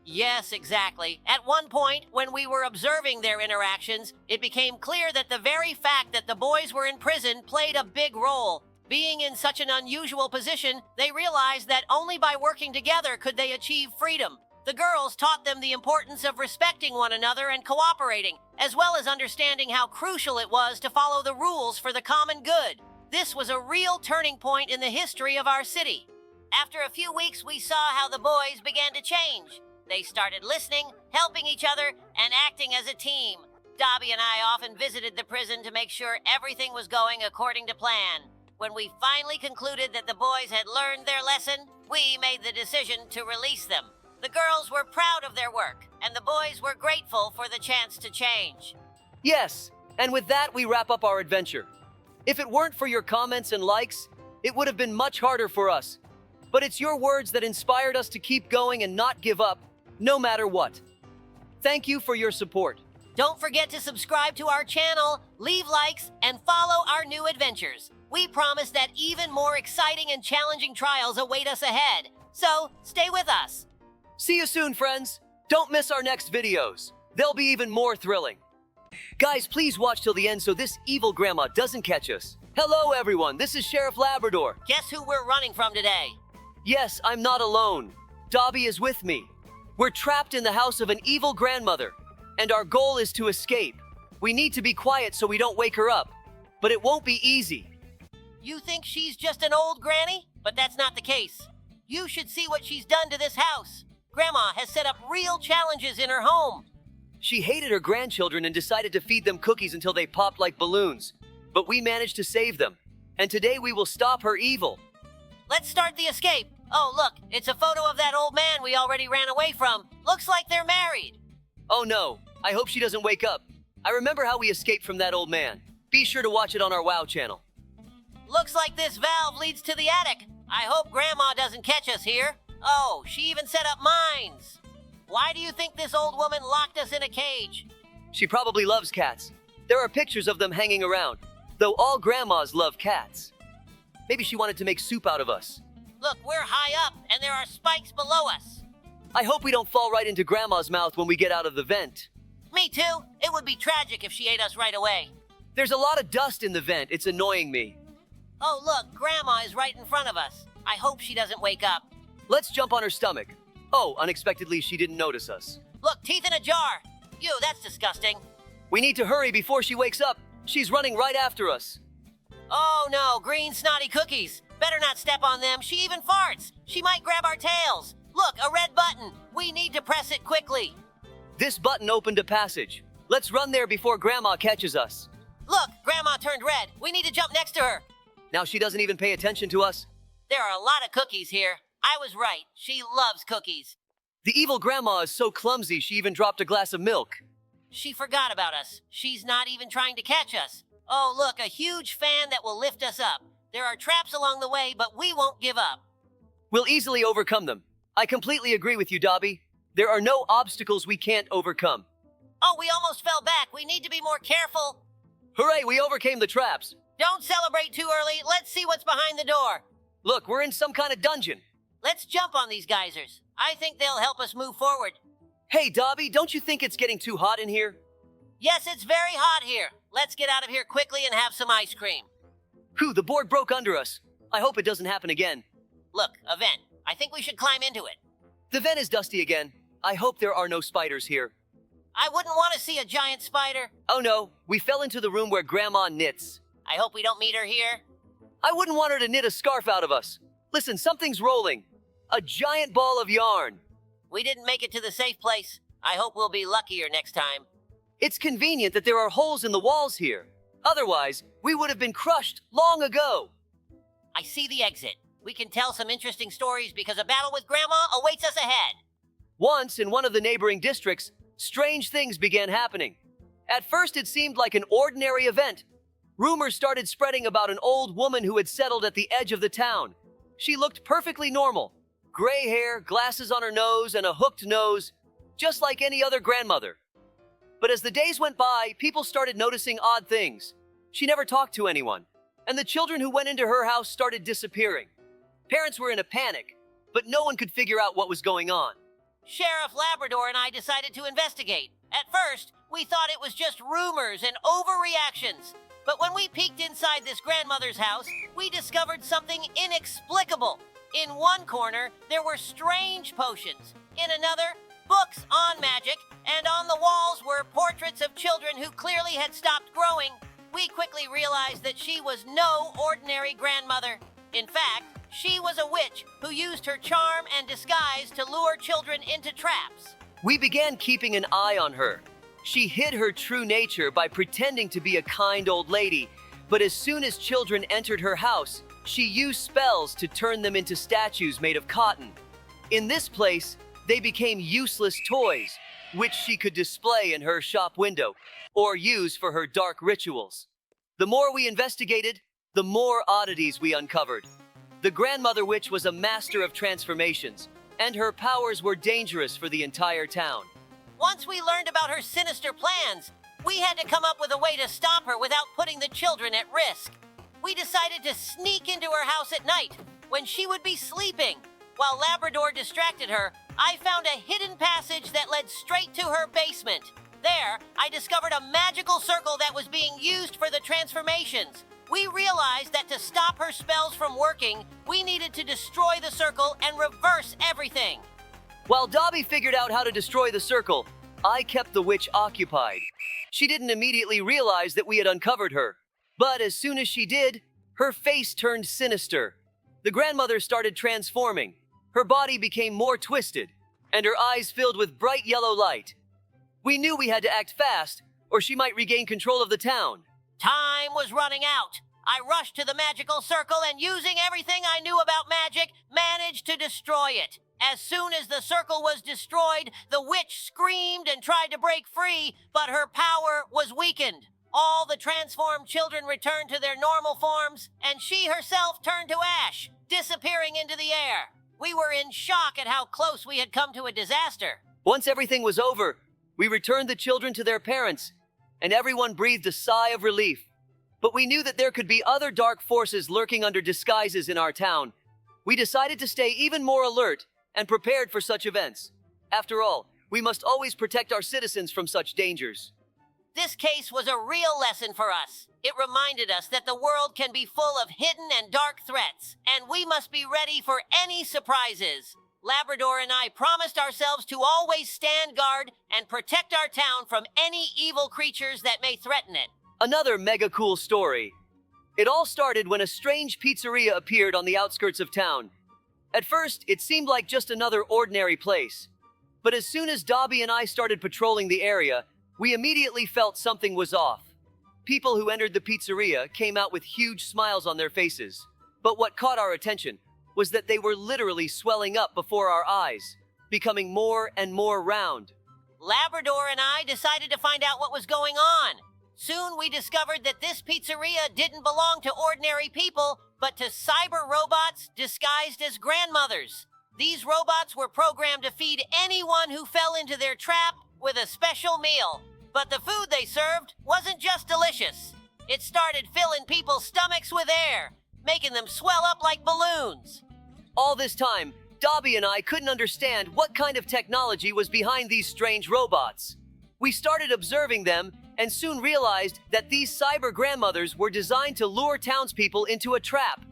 Yes, exactly. At one point, when we were observing their interactions, it became clear that the very fact that the boys were in prison played a big role. Being in such an unusual position, they realized that only by working together could they achieve freedom. The girls taught them the importance of respecting one another and cooperating, as well as understanding how crucial it was to follow the rules for the common good. This was a real turning point in the history of our city. After a few weeks, we saw how the boys began to change. They started listening, helping each other, and acting as a team. Dobie and I often visited the prison to make sure everything was going according to plan. When we finally concluded that the boys had learned their lesson, we made the decision to release them. The girls were proud of their work, and the boys were grateful for the chance to change. Yes, and with that, we wrap up our adventure. If it weren't for your comments and likes, it would have been much harder for us. but it's your words that inspired us to keep going and not give up, no matter what. Thank you for your support. Don't forget to subscribe to our channel, leave likes, and follow our new adventures. We promise that even more exciting and challenging trials await us ahead. So, stay with us. See you soon, friends. Don't miss our next videos. They'll be even more thrilling. Guys, please watch till the end so this evil grandma doesn't catch us. Hello, everyone. This is Sheriff Labrador. Guess who we're running from today? Yes, I'm not alone. Dobie is with me. We're trapped in the house of an evil grandmother, and our goal is to escape. We need to be quiet so we don't wake her up, but it won't be easy. You think she's just an old granny? But that's not the case. You should see what she's done to this house. Grandma has set up real challenges in her home. She hated her grandchildren and decided to feed them cookies until they popped like balloons. But we managed to save them, and today we will stop her evil. Let's start the escape. Oh, look, it's a photo of that old man we already ran away from. Looks like they're married. Oh no, I hope she doesn't wake up. I remember how we escaped from that old man. Be sure to watch it on our WoW channel. Looks like this valve leads to the attic. I hope Grandma doesn't catch us here. Oh, she even set up mines. Why do you think this old woman locked us in a cage? She probably loves cats. There are pictures of them hanging around, though all grandmas love cats. Maybe she wanted to make soup out of us. Look, we're high up, and there are spikes below us. I hope we don't fall right into Grandma's mouth when we get out of the vent. Me too. It would be tragic if she ate us right away. There's a lot of dust in the vent. It's annoying me. Oh, look, Grandma is right in front of us. I hope she doesn't wake up. Let's jump on her stomach. Oh, unexpectedly, she didn't notice us. Look, teeth in a jar. Ew, that's disgusting. We need to hurry before she wakes up. She's running right after us. Oh no, green snotty cookies. Better not step on them. She even farts. She might grab our tails. Look, a red button. We need to press it quickly. This button opened a passage. Let's run there before Grandma catches us. Look, Grandma turned red. We need to jump next to her. Now she doesn't even pay attention to us. There are a lot of cookies here. I was right. She loves cookies. The evil grandma is so clumsy she even dropped a glass of milk. She forgot about us. She's not even trying to catch us. Oh, look, a huge fan that will lift us up. There are traps along the way, but we won't give up. We'll easily overcome them. I completely agree with you, Dobie. There are no obstacles we can't overcome. Oh, we almost fell back. We need to be more careful. Hooray, we overcame the traps. Don't celebrate too early. Let's see what's behind the door. Look, we're in some kind of dungeon. Let's jump on these geysers. I think they'll help us move forward. Hey, Dobie, don't you think it's getting too hot in here? Yes, it's very hot here. Let's get out of here quickly and have some ice cream. Whew, the board broke under us. I hope it doesn't happen again. Look, a vent. I think we should climb into it. The vent is dusty again. I hope there are no spiders here. I wouldn't want to see a giant spider. Oh no, we fell into the room where Grandma knits. I hope we don't meet her here. I wouldn't want her to knit a scarf out of us. Listen, something's rolling. A giant ball of yarn. We didn't make it to the safe place. I hope we'll be luckier next time. It's convenient that there are holes in the walls here. Otherwise, we would have been crushed long ago. I see the exit. We can tell some interesting stories because a battle with Grandma awaits us ahead. Once, in one of the neighboring districts, strange things began happening. At first, it seemed like an ordinary event. Rumors started spreading about an old woman who had settled at the edge of the town. She looked perfectly normal. Gray hair, glasses on her nose, and a hooked nose, just like any other grandmother. But as the days went by, people started noticing odd things. She never talked to anyone, and the children who went into her house started disappearing. Parents were in a panic, but no one could figure out what was going on. Sheriff Labrador and I decided to investigate. At first, we thought it was just rumors and overreactions. But when we peeked inside this grandmother's house, we discovered something inexplicable. In one corner, there were strange potions. In another, books on magic. And on the walls were portraits of children who clearly had stopped growing. We quickly realized that she was no ordinary grandmother. In fact, she was a witch who used her charm and disguise to lure children into traps. We began keeping an eye on her. She hid her true nature by pretending to be a kind old lady, but as soon as children entered her house, she used spells to turn them into statues made of cotton. In this place, they became useless toys, which she could display in her shop window or use for her dark rituals. The more we investigated, the more oddities we uncovered. The grandmother witch was a master of transformations, and her powers were dangerous for the entire town. Once we learned about her sinister plans, we had to come up with a way to stop her without putting the children at risk. We decided to sneak into her house at night when she would be sleeping. While Labrador distracted her, I found a hidden passage that led straight to her basement. There, I discovered a magical circle that was being used for the transformations. We realized that to stop her spells from working, we needed to destroy the circle and reverse everything. While Dobie figured out how to destroy the circle, I kept the witch occupied. She didn't immediately realize that we had uncovered her. But as soon as she did, her face turned sinister. The grandmother started transforming. Her body became more twisted, and her eyes filled with bright yellow light. We knew we had to act fast, or she might regain control of the town. Time was running out. I rushed to the magical circle and, using everything I knew about magic, managed to destroy it. As soon as the circle was destroyed, the witch screamed and tried to break free, but her power was weakened. All the transformed children returned to their normal forms, and she herself turned to ash, disappearing into the air. We were in shock at how close we had come to a disaster. Once everything was over, we returned the children to their parents, and everyone breathed a sigh of relief. But we knew that there could be other dark forces lurking under disguises in our town. We decided to stay even more alert and prepared for such events. After all, we must always protect our citizens from such dangers. This case was a real lesson for us. It reminded us that the world can be full of hidden and dark threats, and we must be ready for any surprises. Labrador and I promised ourselves to always stand guard and protect our town from any evil creatures that may threaten it. Another mega cool story. It all started when a strange pizzeria appeared on the outskirts of town. At first, it seemed like just another ordinary place. But as soon as Dobie and I started patrolling the area, we immediately felt something was off. People who entered the pizzeria came out with huge smiles on their faces. But what caught our attention was that they were literally swelling up before our eyes, becoming more and more round. Labrador and I decided to find out what was going on. Soon we discovered that this pizzeria didn't belong to ordinary people, but to cyber robots disguised as grandmothers. These robots were programmed to feed anyone who fell into their trap with a special meal. But the food they served wasn't just delicious. It started filling people's stomachs with air, making them swell up like balloons. All this time, Dobie and I couldn't understand what kind of technology was behind these strange robots. We started observing them and soon realized that these cyber grandmothers were designed to lure townspeople into a trap.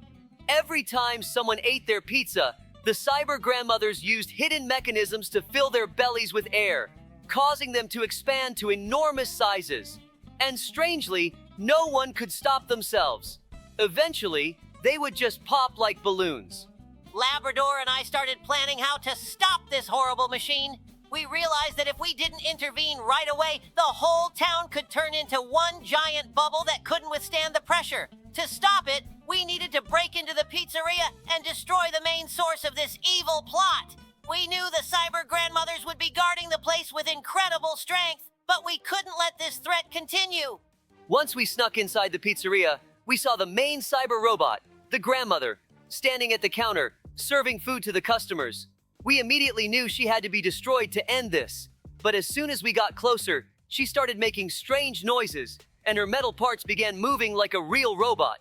Every time someone ate their pizza, the cyber grandmothers used hidden mechanisms to fill their bellies with air, causing them to expand to enormous sizes. And strangely, no one could stop themselves. Eventually, they would just pop like balloons. Labrador and I started planning how to stop this horrible machine. We realized that if we didn't intervene right away, the whole town could turn into one giant bubble that couldn't withstand the pressure. To stop it, we needed to break into the pizzeria and destroy the main source of this evil plot. We knew the cyber grandmothers would be guarding the place with incredible strength, but we couldn't let this threat continue. Once we snuck inside the pizzeria, we saw the main cyber robot, the grandmother, standing at the counter, serving food to the customers. We immediately knew she had to be destroyed to end this. But as soon as we got closer, she started making strange noises, and her metal parts began moving like a real robot.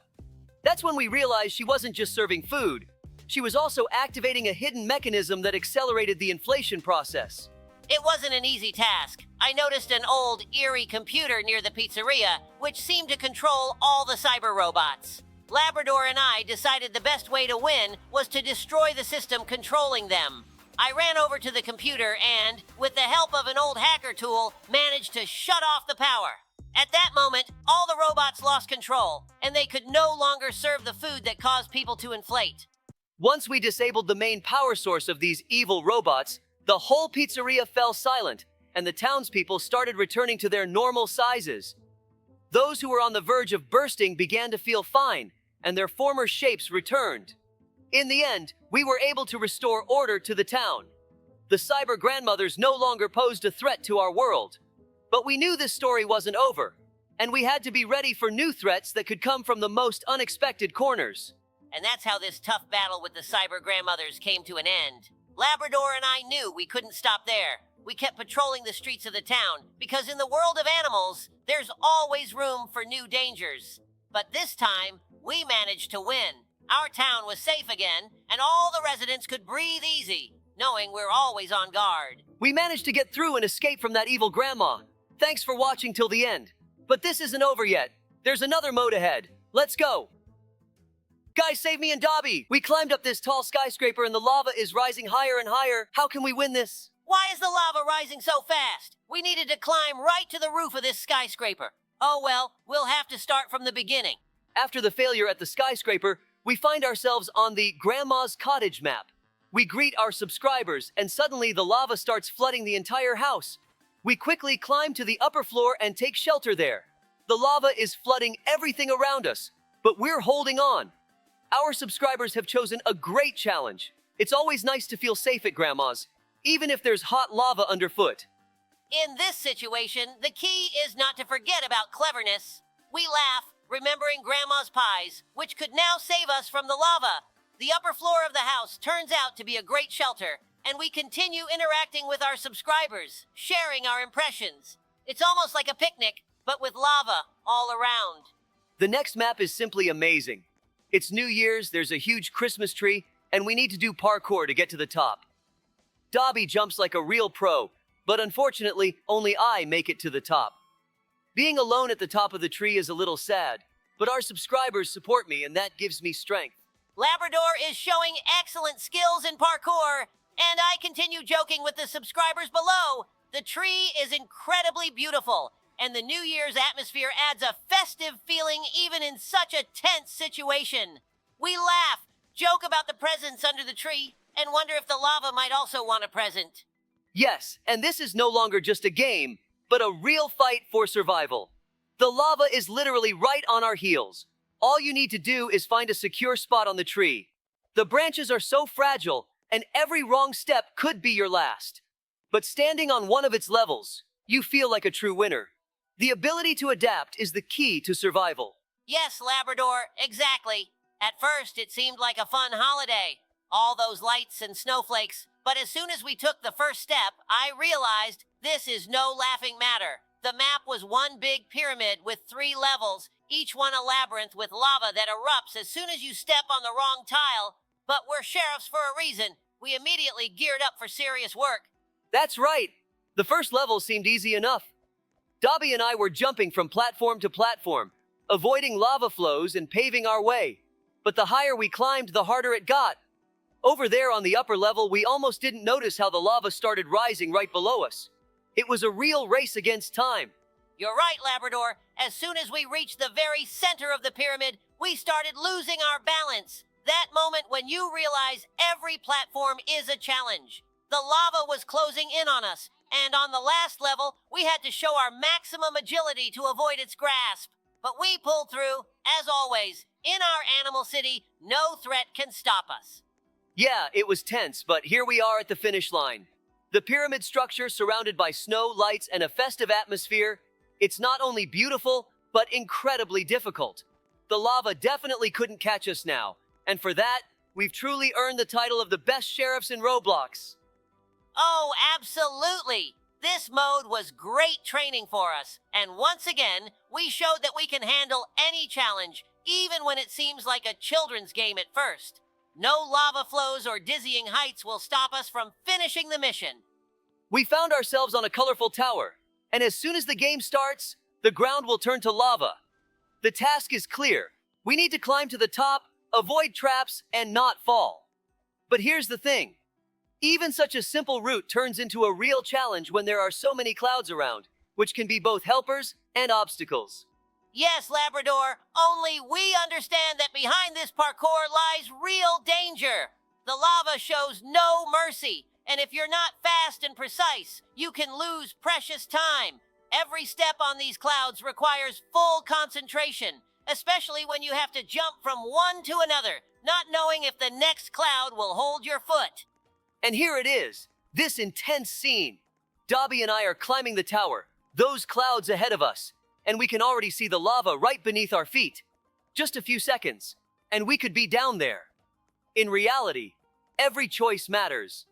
That's when we realized she wasn't just serving food. She was also activating a hidden mechanism that accelerated the inflation process. It wasn't an easy task. I noticed an old, eerie computer near the pizzeria, which seemed to control all the cyber robots. Labrador and I decided the best way to win was to destroy the system controlling them. I ran over to the computer and, with the help of an old hacker tool, managed to shut off the power. At that moment, all the robots lost control, and they could no longer serve the food that caused people to inflate. Once we disabled the main power source of these evil robots, the whole pizzeria fell silent, and the townspeople started returning to their normal sizes. Those who were on the verge of bursting began to feel fine, and their former shapes returned. In the end, we were able to restore order to the town. The cyber grandmothers no longer posed a threat to our world. But we knew this story wasn't over, and we had to be ready for new threats that could come from the most unexpected corners. and that's how this tough battle with the cyber grandmothers came to an end. Labrador and I knew we couldn't stop there. We kept patrolling the streets of the town, because in the world of animals, there's always room for new dangers. But this time, we managed to win. Our town was safe again, and all the residents could breathe easy, knowing we're always on guard. We managed to get through and escape from that evil grandma. Thanks for watching till the end. But this isn't over yet. There's another mode ahead. Let's go. Guys, save me and Dobie! We climbed up this tall skyscraper and the lava is rising higher and higher. How can we win this? Why is the lava rising so fast? We needed to climb right to the roof of this skyscraper. Oh well, we'll have to start from the beginning. After the failure at the skyscraper, we find ourselves on the Grandma's Cottage map. We greet our subscribers and suddenly the lava starts flooding the entire house. We quickly climb to the upper floor and take shelter there. The lava is flooding everything around us, but we're holding on. Our subscribers have chosen a great challenge. It's always nice to feel safe at Grandma's, even if there's hot lava underfoot. In this situation, the key is not to forget about cleverness. We laugh, remembering Grandma's pies, which could now save us from the lava. The upper floor of the house turns out to be a great shelter, and we continue interacting with our subscribers, sharing our impressions. It's almost like a picnic, but with lava all around. The next map is simply amazing. It's New Year's, there's a huge Christmas tree, and we need to do parkour to get to the top. Dobie jumps like a real pro, but unfortunately, only I make it to the top. Being alone at the top of the tree is a little sad, but our subscribers support me and that gives me strength. Labrador is showing excellent skills in parkour, and I continue joking with the subscribers below. The tree is incredibly beautiful, and the New Year's atmosphere adds a festive feeling even in such a tense situation. We laugh, joke about the presents under the tree, and wonder if the lava might also want a present. Yes, and this is no longer just a game, but a real fight for survival. The lava is literally right on our heels. All you need to do is find a secure spot on the tree. The branches are so fragile, and every wrong step could be your last. But standing on one of its levels, you feel like a true winner. The ability to adapt is the key to survival. Yes, Labrador, exactly. At first, it seemed like a fun holiday. All those lights and snowflakes. But as soon as we took the first step, I realized this is no laughing matter. The map was one big pyramid with 3 levels, each one a labyrinth with lava that erupts as soon as you step on the wrong tile. But we're sheriffs for a reason. We immediately geared up for serious work. That's right. The first level seemed easy enough. Dobie and I were jumping from platform to platform, avoiding lava flows and paving our way. But the higher we climbed, the harder it got. Over there on the upper level, we almost didn't notice how the lava started rising right below us. It was a real race against time. You're right, Labrador. As soon as we reached the very center of the pyramid, we started losing our balance. That moment when you realize every platform is a challenge. The lava was closing in on us, and on the last level, we had to show our maximum agility to avoid its grasp. But we pulled through, as always. In our animal city, no threat can stop us. Yeah, it was tense, but here we are at the finish line. The pyramid structure surrounded by snow, lights, and a festive atmosphere, it's not only beautiful, but incredibly difficult. The lava definitely couldn't catch us now, and for that, we've truly earned the title of the best sheriffs in Roblox. Oh, absolutely! This mode was great training for us, and once again, we showed that we can handle any challenge, even when it seems like a children's game at first. No lava flows or dizzying heights will stop us from finishing the mission. We found ourselves on a colorful tower, and as soon as the game starts, the ground will turn to lava. The task is clear. We need to climb to the top, avoid traps, and not fall. But here's the thing. Even such a simple route turns into a real challenge when there are so many clouds around, which can be both helpers and obstacles. Yes, Labrador, only we understand that behind this parkour lies real danger. The lava shows no mercy, and if you're not fast and precise, you can lose precious time. Every step on these clouds requires full concentration, especially when you have to jump from one to another, not knowing if the next cloud will hold your foot. And here it is, this intense scene. Dobie and I are climbing the tower, those clouds ahead of us, and we can already see the lava right beneath our feet. Just a few seconds, and we could be down there. In reality, every choice matters.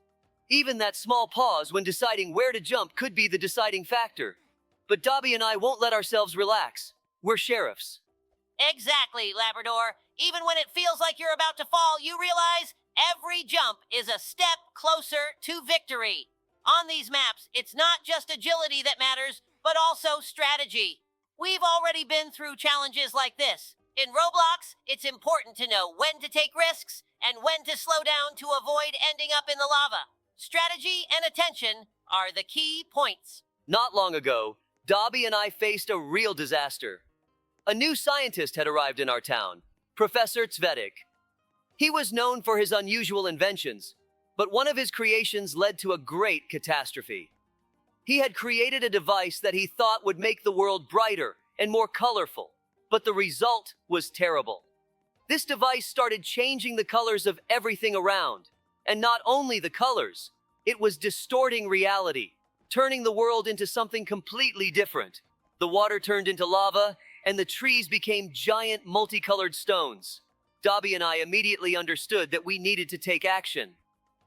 Even that small pause when deciding where to jump could be the deciding factor. But Dobby and I won't let ourselves relax. We're sheriffs. Exactly, Labrador. Even when it feels like you're about to fall, you realize every jump is a step closer to victory. On these maps, it's not just agility that matters, but also strategy. We've already been through challenges like this. In Roblox, it's important to know when to take risks and when to slow down to avoid ending up in the lava. Strategy and attention are the key points. Not long ago, Dobby and I faced a real disaster. A new scientist had arrived in our town, Professor Cvetic. He was known for his unusual inventions, but one of his creations led to a great catastrophe. He had created a device that he thought would make the world brighter and more colorful, but the result was terrible. This device started changing the colors of everything around, and not only the colors, it was distorting reality, turning the world into something completely different. The water turned into lava, and the trees became giant multicolored stones. Dobby and I immediately understood that we needed to take action.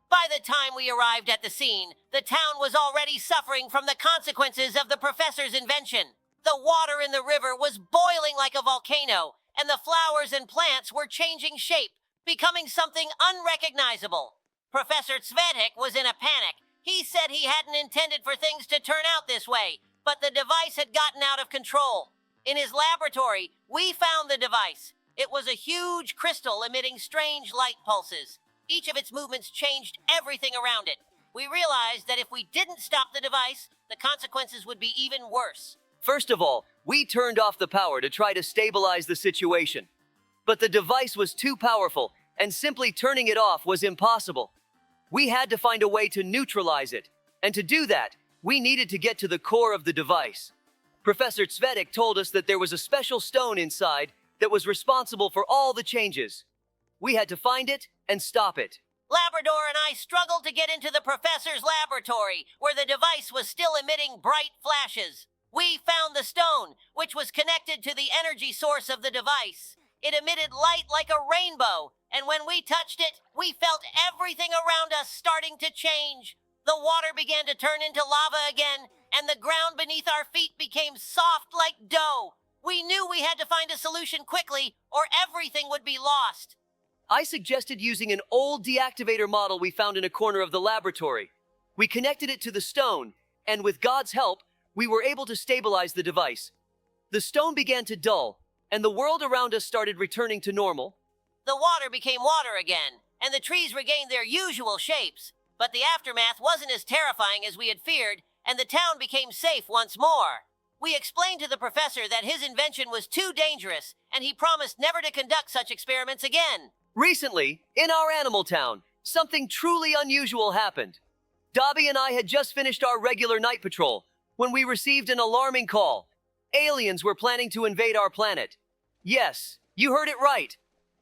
By the time we arrived at the scene, the town was already suffering from the consequences of the professor's invention. The water in the river was boiling like a volcano, and the flowers and plants were changing shape, becoming something unrecognizable. Professor Cvetic was in a panic. He said he hadn't intended for things to turn out this way, but the device had gotten out of control. In his laboratory, we found the device. It was a huge crystal emitting strange light pulses. Each of its movements changed everything around it. We realized that if we didn't stop the device, the consequences would be even worse. First of all, we turned off the power to try to stabilize the situation. But the device was too powerful, and simply turning it off was impossible. We had to find a way to neutralize it, and to do that, we needed to get to the core of the device. Professor Cvetic told us that there was a special stone inside that was responsible for all the changes. We had to find it and stop it. Labrador and I struggled to get into the professor's laboratory, where the device was still emitting bright flashes. We found the stone, which was connected to the energy source of the device. It emitted light like a rainbow, and when we touched it, we felt everything around us starting to change. The water began to turn into lava again, and the ground beneath our feet became soft like dough. We knew we had to find a solution quickly, or everything would be lost. I suggested using an old deactivator model we found in a corner of the laboratory. We connected it to the stone, and with God's help, we were able to stabilize the device. The stone began to dull, and the world around us started returning to normal. The water became water again, and the trees regained their usual shapes. But the aftermath wasn't as terrifying as we had feared, and the town became safe once more. We explained to the professor that his invention was too dangerous, and he promised never to conduct such experiments again. Recently, in our animal town, something truly unusual happened. Dobby and I had just finished our regular night patrol when we received an alarming call. Aliens were planning to invade our planet. Yes, you heard it right.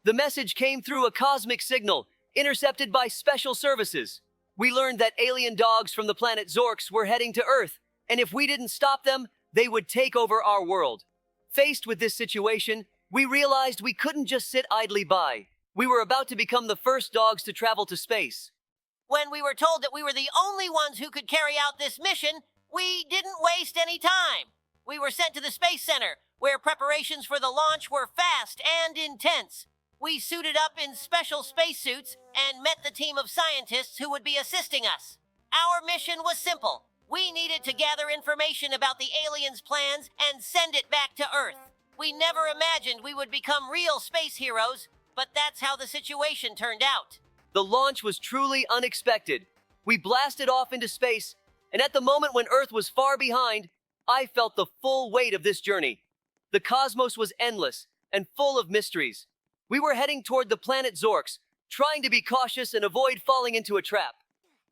The message came through a cosmic signal, intercepted by special services. We learned that alien dogs from the planet Zorks were heading to Earth, and if we didn't stop them, they would take over our world. Faced with this situation, we realized we couldn't just sit idly by. We were about to become the first dogs to travel to space. When we were told that we were the only ones who could carry out this mission, we didn't waste any time. We were sent to the Space Center, where preparations for the launch were fast and intense. We suited up in special spacesuits and met the team of scientists who would be assisting us. Our mission was simple. We needed to gather information about the aliens' plans and send it back to Earth. We never imagined we would become real space heroes, but that's how the situation turned out. The launch was truly unexpected. We blasted off into space, and at the moment when Earth was far behind, I felt the full weight of this journey. The cosmos was endless and full of mysteries. We were heading toward the planet Zorks, trying to be cautious and avoid falling into a trap.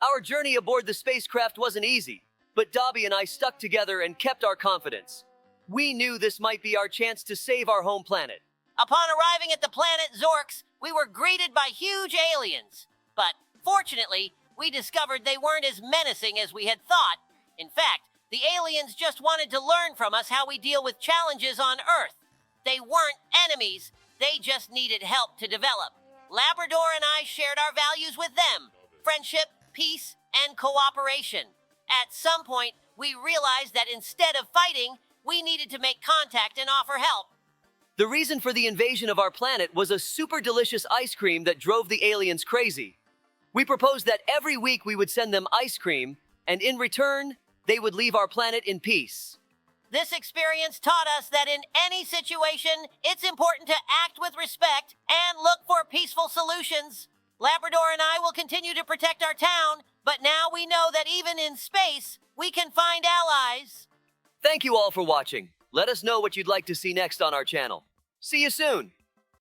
Our journey aboard the spacecraft wasn't easy, but Dobby and I stuck together and kept our confidence. We knew this might be our chance to save our home planet. Upon arriving at the planet Zorks, we were greeted by huge aliens. But fortunately, we discovered they weren't as menacing as we had thought. In fact, the aliens just wanted to learn from us how we deal with challenges on Earth. They weren't enemies, They just needed help to develop. Labrador and I shared our values with them: friendship, peace, and cooperation. At some point, we realized that instead of fighting, we needed to make contact and offer help. The reason for the invasion of our planet was a super delicious ice cream that drove the aliens crazy. We proposed that every week we would send them ice cream, and in return, they would leave our planet in peace. This experience taught us that in any situation, it's important to act with respect and look for peaceful solutions. Labrador and I will continue to protect our town, but now we know that even in space, we can find allies. Thank you all for watching. Let us know what you'd like to see next on our channel. See you soon.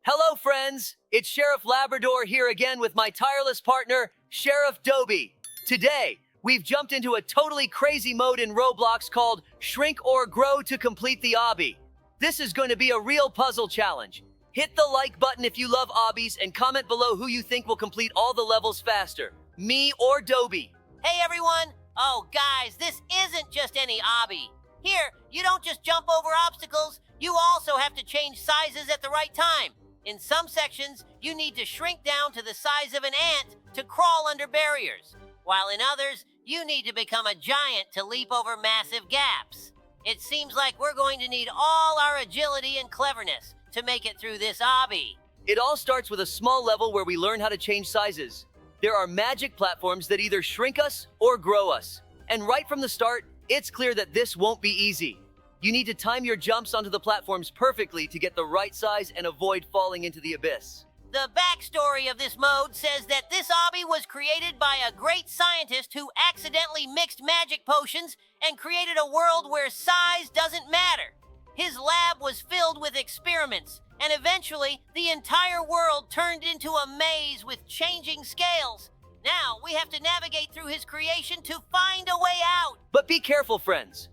Hello, friends. It's Sheriff Labrador here again with my tireless partner, Sheriff Dobie. Today, we've jumped into a totally crazy mode in Roblox called Shrink or Grow to complete the obby. This is going to be a real puzzle challenge. Hit the like button if you love obbies and comment below who you think will complete all the levels faster, me or Dobie. Hey everyone! Oh guys, this isn't just any obby. Here, you don't just jump over obstacles, you also have to change sizes at the right time. In some sections, you need to shrink down to the size of an ant to crawl under barriers, while in others, you need to become a giant to leap over massive gaps. It seems like we're going to need all our agility and cleverness to make it through this obby. It all starts with a small level where we learn how to change sizes. There are magic platforms that either shrink us or grow us. And right from the start, it's clear that this won't be easy. You need to time your jumps onto the platforms perfectly to get the right size and avoid falling into the abyss. The backstory of this mode says that this obby was created by a great scientist who accidentally mixed magic potions and created a world where size doesn't matter. His lab was filled with experiments, and eventually the entire world turned into a maze with changing scales. Now we have to navigate through his creation to find a way out. But be careful, friends.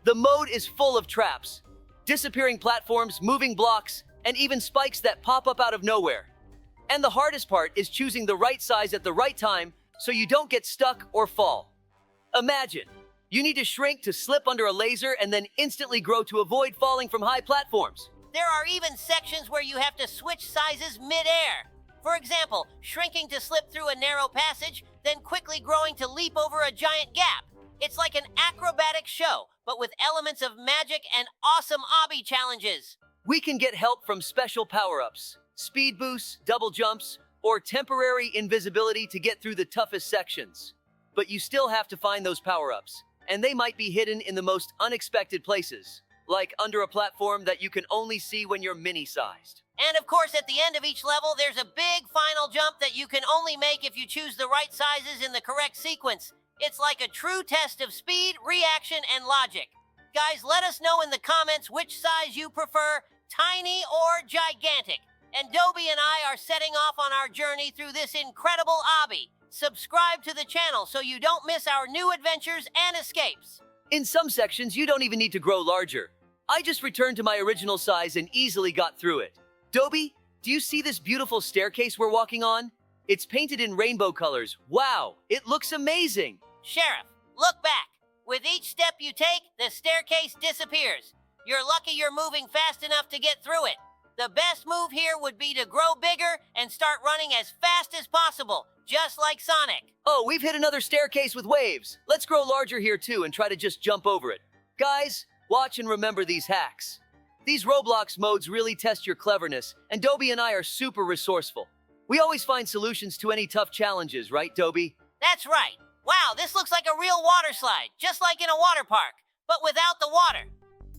The mode is full of traps, disappearing platforms, moving blocks, and even spikes that pop up out of nowhere. And the hardest part is choosing the right size at the right time so you don't get stuck or fall. Imagine, you need to shrink to slip under a laser and then instantly grow to avoid falling from high platforms. There are even sections where you have to switch sizes mid-air. For example, shrinking to slip through a narrow passage, then quickly growing to leap over a giant gap. It's like an acrobatic show, but with elements of magic and awesome obby challenges. We can get help from special power-ups, speed boosts, double jumps, or temporary invisibility to get through the toughest sections. But you still have to find those power-ups, and they might be hidden in the most unexpected places, like under a platform that you can only see when you're mini-sized. And of course, at the end of each level, there's a big final jump that you can only make if you choose the right sizes in the correct sequence. It's like a true test of speed, reaction, and logic. Guys, let us know in the comments which size you prefer, tiny or gigantic. And Dobie and I are setting off on our journey through this incredible obby. Subscribe to the channel so you don't miss our new adventures and escapes. In some sections, you don't even need to grow larger. I just returned to my original size and easily got through it. Dobie, do you see this beautiful staircase we're walking on? It's painted in rainbow colors. Wow, it looks amazing. Sheriff, look back. With each step you take, the staircase disappears. You're lucky you're moving fast enough to get through it. The best move here would be to grow bigger and start running as fast as possible, just like Sonic. Oh, we've hit another staircase with waves. Let's grow larger here too and try to just jump over it. Guys, watch and remember these hacks. These Roblox modes really test your cleverness, and Dobie and I are super resourceful. We always find solutions to any tough challenges, right, Dobie? That's right. Wow, this looks like a real water slide, just like in a water park, but without the water.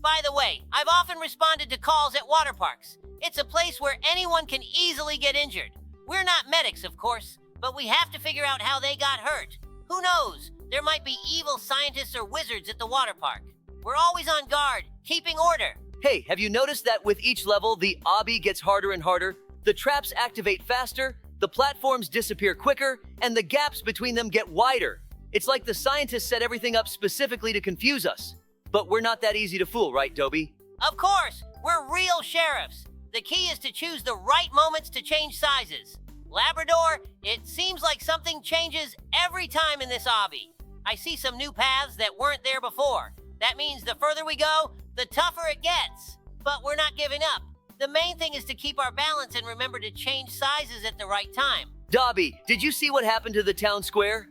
By the way, I've often responded to calls at water parks. It's a place where anyone can easily get injured. We're not medics, of course, but we have to figure out how they got hurt. Who knows? There might be evil scientists or wizards at the water park. We're always on guard, keeping order. Hey, have you noticed that with each level, the obby gets harder and harder? The traps activate faster, the platforms disappear quicker, and the gaps between them get wider. It's like the scientists set everything up specifically to confuse us. But we're not that easy to fool, right, Dobie? Of course, we're real sheriffs. The key is to choose the right moments to change sizes. Labrador, it seems like something changes every time in this obby. I see some new paths that weren't there before. That means the further we go, the tougher it gets. But we're not giving up. The main thing is to keep our balance and remember to change sizes at the right time. Dobie, did you see what happened to the town square?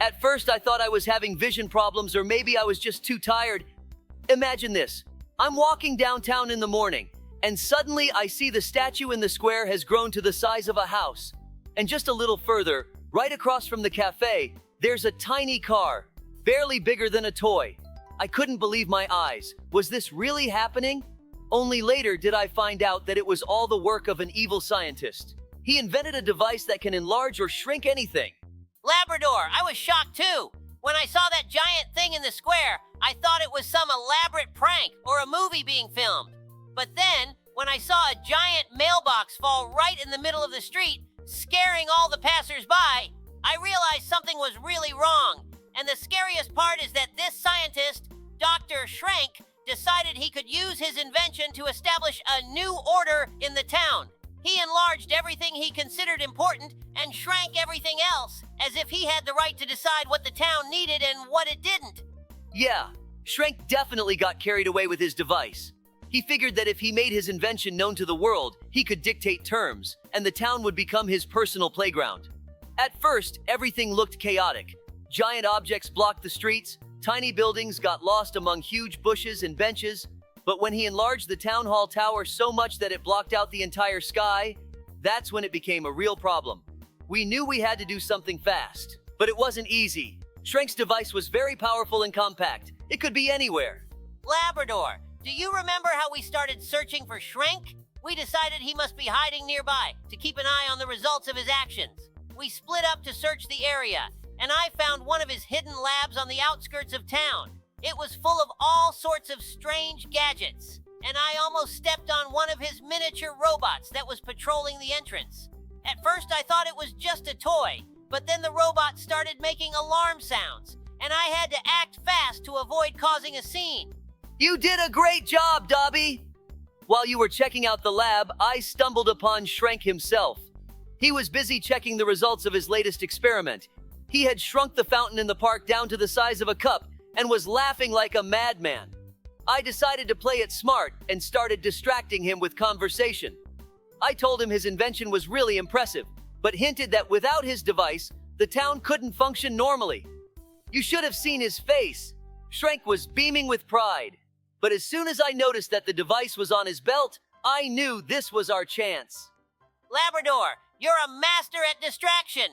At first, I thought I was having vision problems or maybe I was just too tired. Imagine this. I'm walking downtown in the morning, and suddenly I see the statue in the square has grown to the size of a house. And just a little further, right across from the cafe, there's a tiny car, barely bigger than a toy. I couldn't believe my eyes. Was this really happening? Only later did I find out that it was all the work of an evil scientist. He invented a device that can enlarge or shrink anything. Labrador, I was shocked too. When I saw that giant thing in the square, I thought it was some elaborate prank or a movie being filmed. But then, when I saw a giant mailbox fall right in the middle of the street, scaring all the passers-by, I realized something was really wrong. And the scariest part is that this scientist, Dr. Shrank, decided he could use his invention to establish a new order in the town. He enlarged everything he considered important and shrank everything else, as if he had the right to decide what the town needed and what it didn't. Yeah, Shrank definitely got carried away with his device. He figured that if he made his invention known to the world, he could dictate terms, and the town would become his personal playground. At first, everything looked chaotic. Giant objects blocked the streets, tiny buildings got lost among huge bushes and benches, but when he enlarged the town hall tower so much that it blocked out the entire sky, that's when it became a real problem. We knew we had to do something fast, but it wasn't easy. Shrank's device was very powerful and compact. It could be anywhere. Labrador, do you remember how we started searching for Shrank? We decided he must be hiding nearby to keep an eye on the results of his actions. We split up to search the area, and I found one of his hidden labs on the outskirts of town. It was full of all sorts of strange gadgets, and I almost stepped on one of his miniature robots that was patrolling the entrance. At first I thought it was just a toy, but then the robot started making alarm sounds, and I had to act fast to avoid causing a scene. You did a great job, Dobie! While you were checking out the lab, I stumbled upon Shrank himself. He was busy checking the results of his latest experiment. He had shrunk the fountain in the park down to the size of a cup and was laughing like a madman. I decided to play it smart and started distracting him with conversation. I told him his invention was really impressive, but hinted that without his device, the town couldn't function normally. You should have seen his face. Shrank was beaming with pride. But as soon as I noticed that the device was on his belt, I knew this was our chance. Labrador, you're a master at distraction.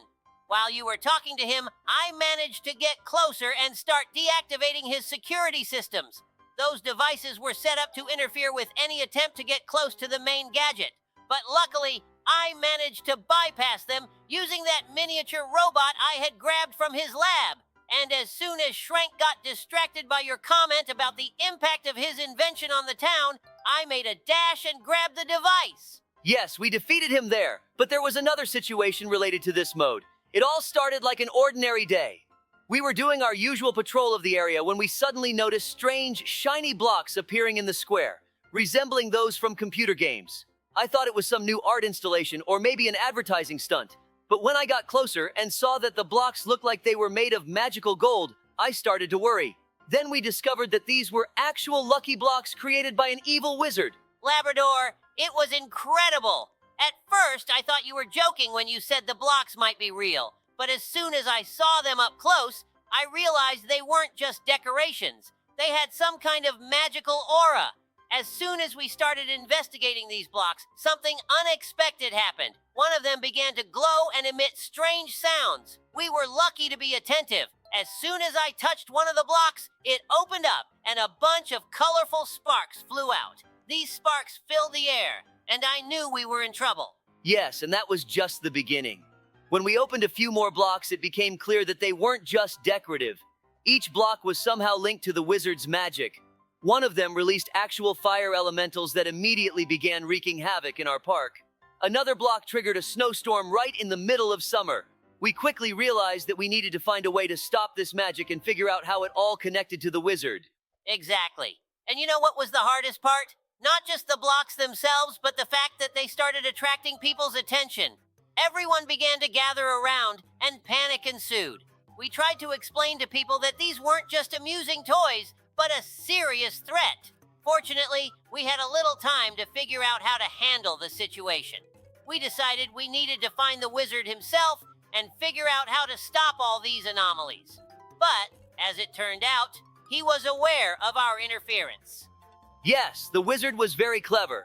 While you were talking to him, I managed to get closer and start deactivating his security systems. Those devices were set up to interfere with any attempt to get close to the main gadget. But luckily, I managed to bypass them using that miniature robot I had grabbed from his lab. And as soon as Shrank got distracted by your comment about the impact of his invention on the town, I made a dash and grabbed the device. Yes, we defeated him there, but there was another situation related to this mode. It all started like an ordinary day. We were doing our usual patrol of the area when we suddenly noticed strange, shiny blocks appearing in the square, resembling those from computer games. I thought it was some new art installation or maybe an advertising stunt. But when I got closer and saw that the blocks looked like they were made of magical gold, I started to worry. Then we discovered that these were actual lucky blocks created by an evil wizard. Labrador, it was incredible. At first, I thought you were joking when you said the blocks might be real. But as soon as I saw them up close, I realized they weren't just decorations. They had some kind of magical aura. As soon as we started investigating these blocks, something unexpected happened. One of them began to glow and emit strange sounds. We were lucky to be attentive. As soon as I touched one of the blocks, it opened up and a bunch of colorful sparks flew out. These sparks filled the air, and I knew we were in trouble. Yes, and that was just the beginning. When we opened a few more blocks, it became clear that they weren't just decorative. Each block was somehow linked to the wizard's magic. One of them released actual fire elementals that immediately began wreaking havoc in our park. Another block triggered a snowstorm right in the middle of summer. We quickly realized that we needed to find a way to stop this magic and figure out how it all connected to the wizard. Exactly. And you know what was the hardest part? Not just the blocks themselves, but the fact that they started attracting people's attention. Everyone began to gather around, and panic ensued. We tried to explain to people that these weren't just amusing toys, but a serious threat. Fortunately, we had a little time to figure out how to handle the situation. We decided we needed to find the wizard himself and figure out how to stop all these anomalies. But, as it turned out, he was aware of our interference. Yes, the wizard was very clever.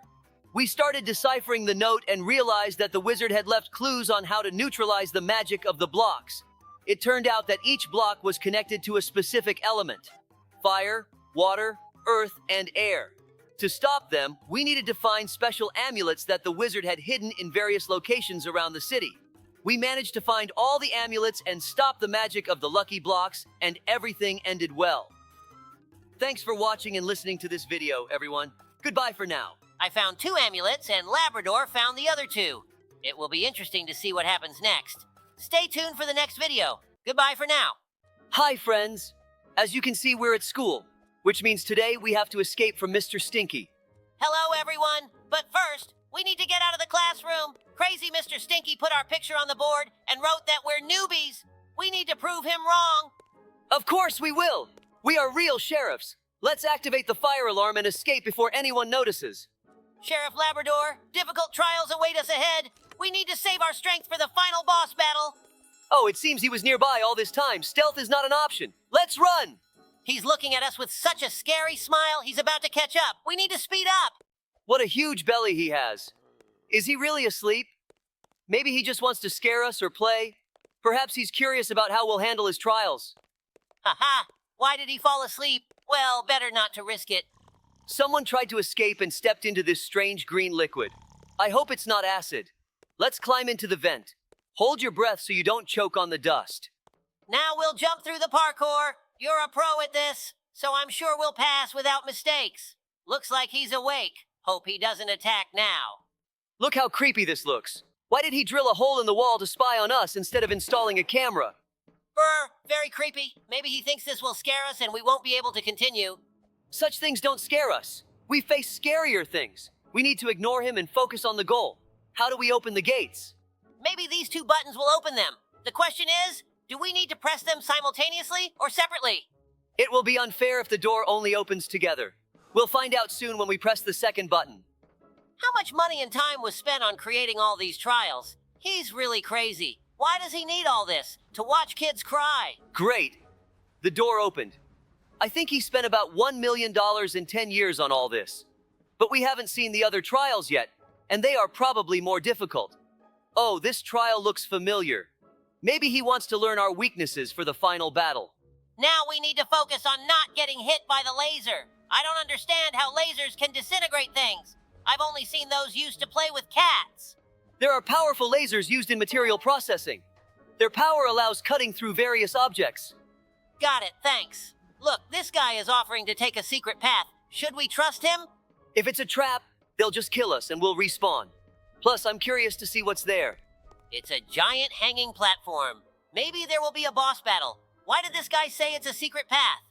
We started deciphering the note and realized that the wizard had left clues on how to neutralize the magic of the blocks. It turned out that each block was connected to a specific element: fire, water, earth, and air. To stop them, we needed to find special amulets that the wizard had hidden in various locations around the city. We managed to find all the amulets and stop the magic of the lucky blocks, and everything ended well. Thanks for watching and listening to this video, everyone. Goodbye for now. I found 2 amulets and Labrador found the other 2. It will be interesting to see what happens next. Stay tuned for the next video. Goodbye for now. Hi, friends. As you can see, we're at school, which means today we have to escape from Mr. Stinky. Hello, everyone. But first, we need to get out of the classroom. Crazy Mr. Stinky put our picture on the board and wrote that we're newbies. We need to prove him wrong. Of course we will. We are real sheriffs. Let's activate the fire alarm and escape before anyone notices. Sheriff Labrador, difficult trials await us ahead. We need to save our strength for the final boss battle. Oh, it seems he was nearby all this time. Stealth is not an option. Let's run! He's looking at us with such a scary smile, he's about to catch up. We need to speed up. What a huge belly he has. Is he really asleep? Maybe he just wants to scare us or play. Perhaps he's curious about how we'll handle his trials. Haha, why did he fall asleep? Well, better not to risk it. Someone tried to escape and stepped into this strange green liquid. I hope it's not acid. Let's climb into the vent. Hold your breath so you don't choke on the dust. Now we'll jump through the parkour. You're a pro at this, so I'm sure we'll pass without mistakes. Looks like he's awake. Hope he doesn't attack now. Look how creepy this looks. Why did he drill a hole in the wall to spy on us instead of installing a camera? Brr, very creepy. Maybe he thinks this will scare us and we won't be able to continue. Such things don't scare us. We face scarier things. We need to ignore him and focus on the goal. How do we open the gates? Maybe these 2 buttons will open them. The question is, do we need to press them simultaneously or separately? It will be unfair if the door only opens together. We'll find out soon when we press the second button. How much money and time was spent on creating all these trials? He's really crazy. Why does he need all this? To watch kids cry? Great. The door opened. I think he spent about $1 million in 10 years on all this. But we haven't seen the other trials yet, and they are probably more difficult. Oh, this trial looks familiar. Maybe he wants to learn our weaknesses for the final battle. Now we need to focus on not getting hit by the laser. I don't understand how lasers can disintegrate things. I've only seen those used to play with cats. There are powerful lasers used in material processing. Their power allows cutting through various objects. Got it, thanks. Look, this guy is offering to take a secret path. Should we trust him? If it's a trap, they'll just kill us and we'll respawn. Plus, I'm curious to see what's there. It's a giant hanging platform. Maybe there will be a boss battle. Why did this guy say it's a secret path?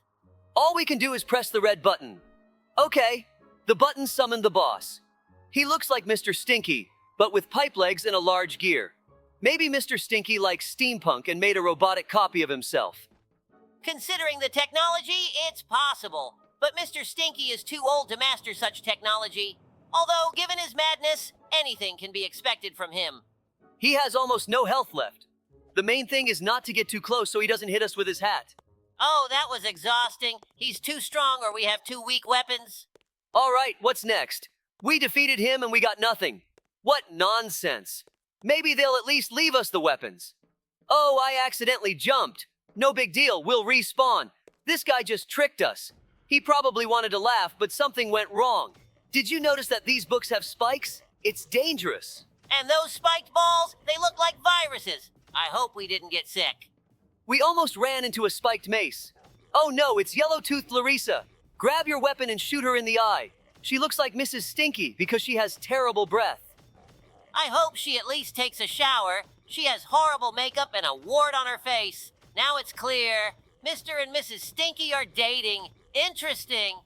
All we can do is press the red button. Okay, the button summoned the boss. He looks like Mr. Stinky, but with pipe legs and a large gear. Maybe Mr. Stinky likes steampunk and made a robotic copy of himself. Considering the technology, it's possible. But Mr. Stinky is too old to master such technology. Although, given his madness, anything can be expected from him. He has almost no health left. The main thing is not to get too close so he doesn't hit us with his hat. Oh, that was exhausting. He's too strong or we have 2 weak weapons. All right, what's next? We defeated him and we got nothing. What nonsense. Maybe they'll at least leave us the weapons. Oh, I accidentally jumped. No big deal, we'll respawn. This guy just tricked us. He probably wanted to laugh, but something went wrong. Did you notice that these books have spikes? It's dangerous. And those spiked balls, they look like viruses. I hope we didn't get sick. We almost ran into a spiked mace. Oh no, it's yellow-toothed Larissa. Grab your weapon and shoot her in the eye. She looks like Mrs. Stinky because she has terrible breath. I hope she at least takes a shower. She has horrible makeup and a wart on her face. Now it's clear. Mr. and Mrs. Stinky are dating. Interesting.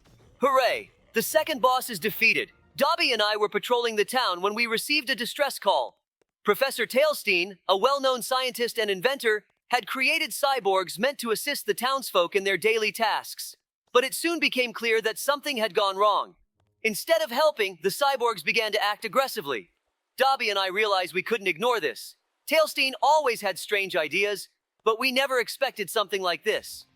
Hooray! The second boss is defeated. Dobie and I were patrolling the town when we received a distress call. Professor Tailstein, a well-known scientist and inventor, had created cyborgs meant to assist the townsfolk in their daily tasks. But it soon became clear that something had gone wrong. Instead of helping, the cyborgs began to act aggressively. Dobie and I realized we couldn't ignore this. Tailstein always had strange ideas, but we never expected something like this.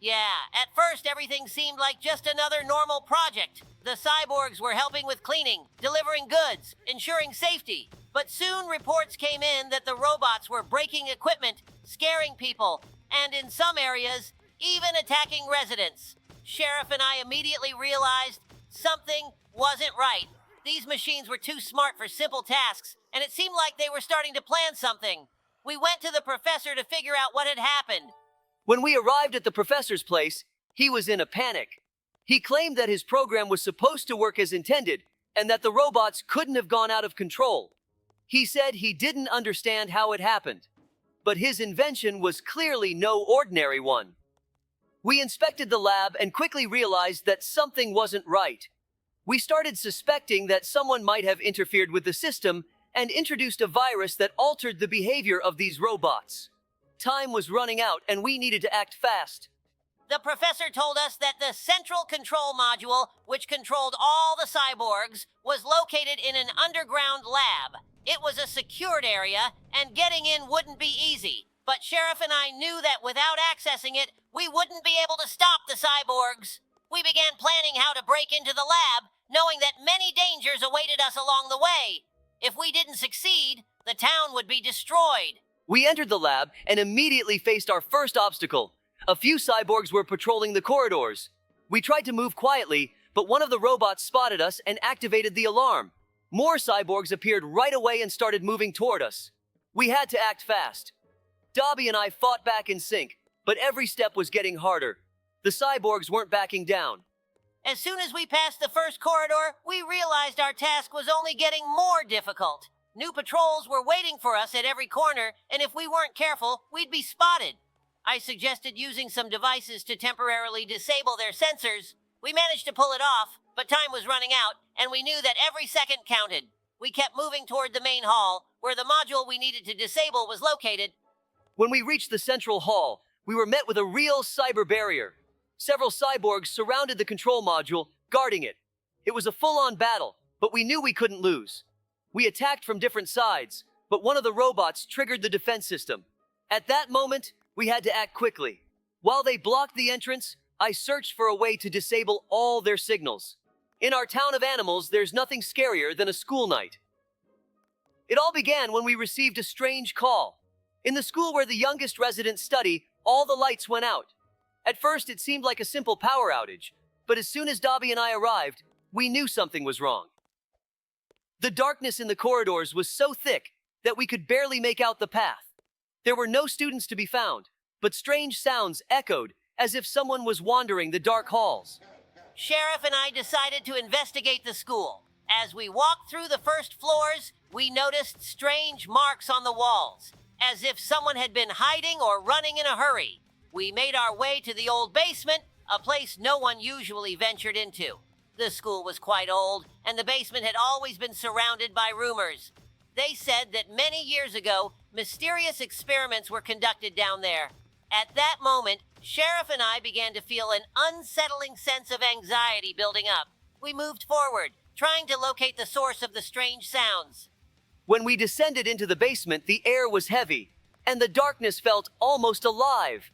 Yeah, at first everything seemed like just another normal project. The cyborgs were helping with cleaning, delivering goods, ensuring safety. But soon reports came in that the robots were breaking equipment, scaring people, and in some areas, even attacking residents. Sheriff and I immediately realized something wasn't right. These machines were too smart for simple tasks, and it seemed like they were starting to plan something. We went to the professor to figure out what had happened. When we arrived at the professor's place, he was in a panic. He claimed that his program was supposed to work as intended, and that the robots couldn't have gone out of control. He said he didn't understand how it happened, but his invention was clearly no ordinary one. We inspected the lab and quickly realized that something wasn't right. We started suspecting that someone might have interfered with the system and introduced a virus that altered the behavior of these robots. Time was running out and we needed to act fast. The professor told us that the central control module, which controlled all the cyborgs, was located in an underground lab. It was a secured area, and getting in wouldn't be easy. But Sheriff and I knew that without accessing it, we wouldn't be able to stop the cyborgs. We began planning how to break into the lab, knowing that many dangers awaited us along the way. If we didn't succeed, the town would be destroyed. We entered the lab and immediately faced our first obstacle. A few cyborgs were patrolling the corridors. We tried to move quietly, but one of the robots spotted us and activated the alarm. More cyborgs appeared right away and started moving toward us. We had to act fast. Dobie and I fought back in sync, but every step was getting harder. The cyborgs weren't backing down. As soon as we passed the first corridor, we realized our task was only getting more difficult. New patrols were waiting for us at every corner, and if we weren't careful, we'd be spotted. I suggested using some devices to temporarily disable their sensors. We managed to pull it off, but time was running out, and we knew that every second counted. We kept moving toward the main hall, where the module we needed to disable was located. When we reached the central hall, we were met with a real cyber barrier. Several cyborgs surrounded the control module, guarding it. It was a full-on battle, but we knew we couldn't lose. We attacked from different sides, but one of the robots triggered the defense system. At that moment, we had to act quickly. While they blocked the entrance, I searched for a way to disable all their signals. In our town of animals, there's nothing scarier than a school night. It all began when we received a strange call. In the school where the youngest residents study, all the lights went out. At first, it seemed like a simple power outage, but as soon as Dobie and I arrived, we knew something was wrong. The darkness in the corridors was so thick that we could barely make out the path. There were no students to be found, but strange sounds echoed as if someone was wandering the dark halls. Sheriff and I decided to investigate the school. As we walked through the first floors, we noticed strange marks on the walls, as if someone had been hiding or running in a hurry. We made our way to the old basement, a place no one usually ventured into. The school was quite old, and the basement had always been surrounded by rumors. They said that many years ago, mysterious experiments were conducted down there. At that moment, Sheriff and I began to feel an unsettling sense of anxiety building up. We moved forward, trying to locate the source of the strange sounds. When we descended into the basement, the air was heavy, and the darkness felt almost alive.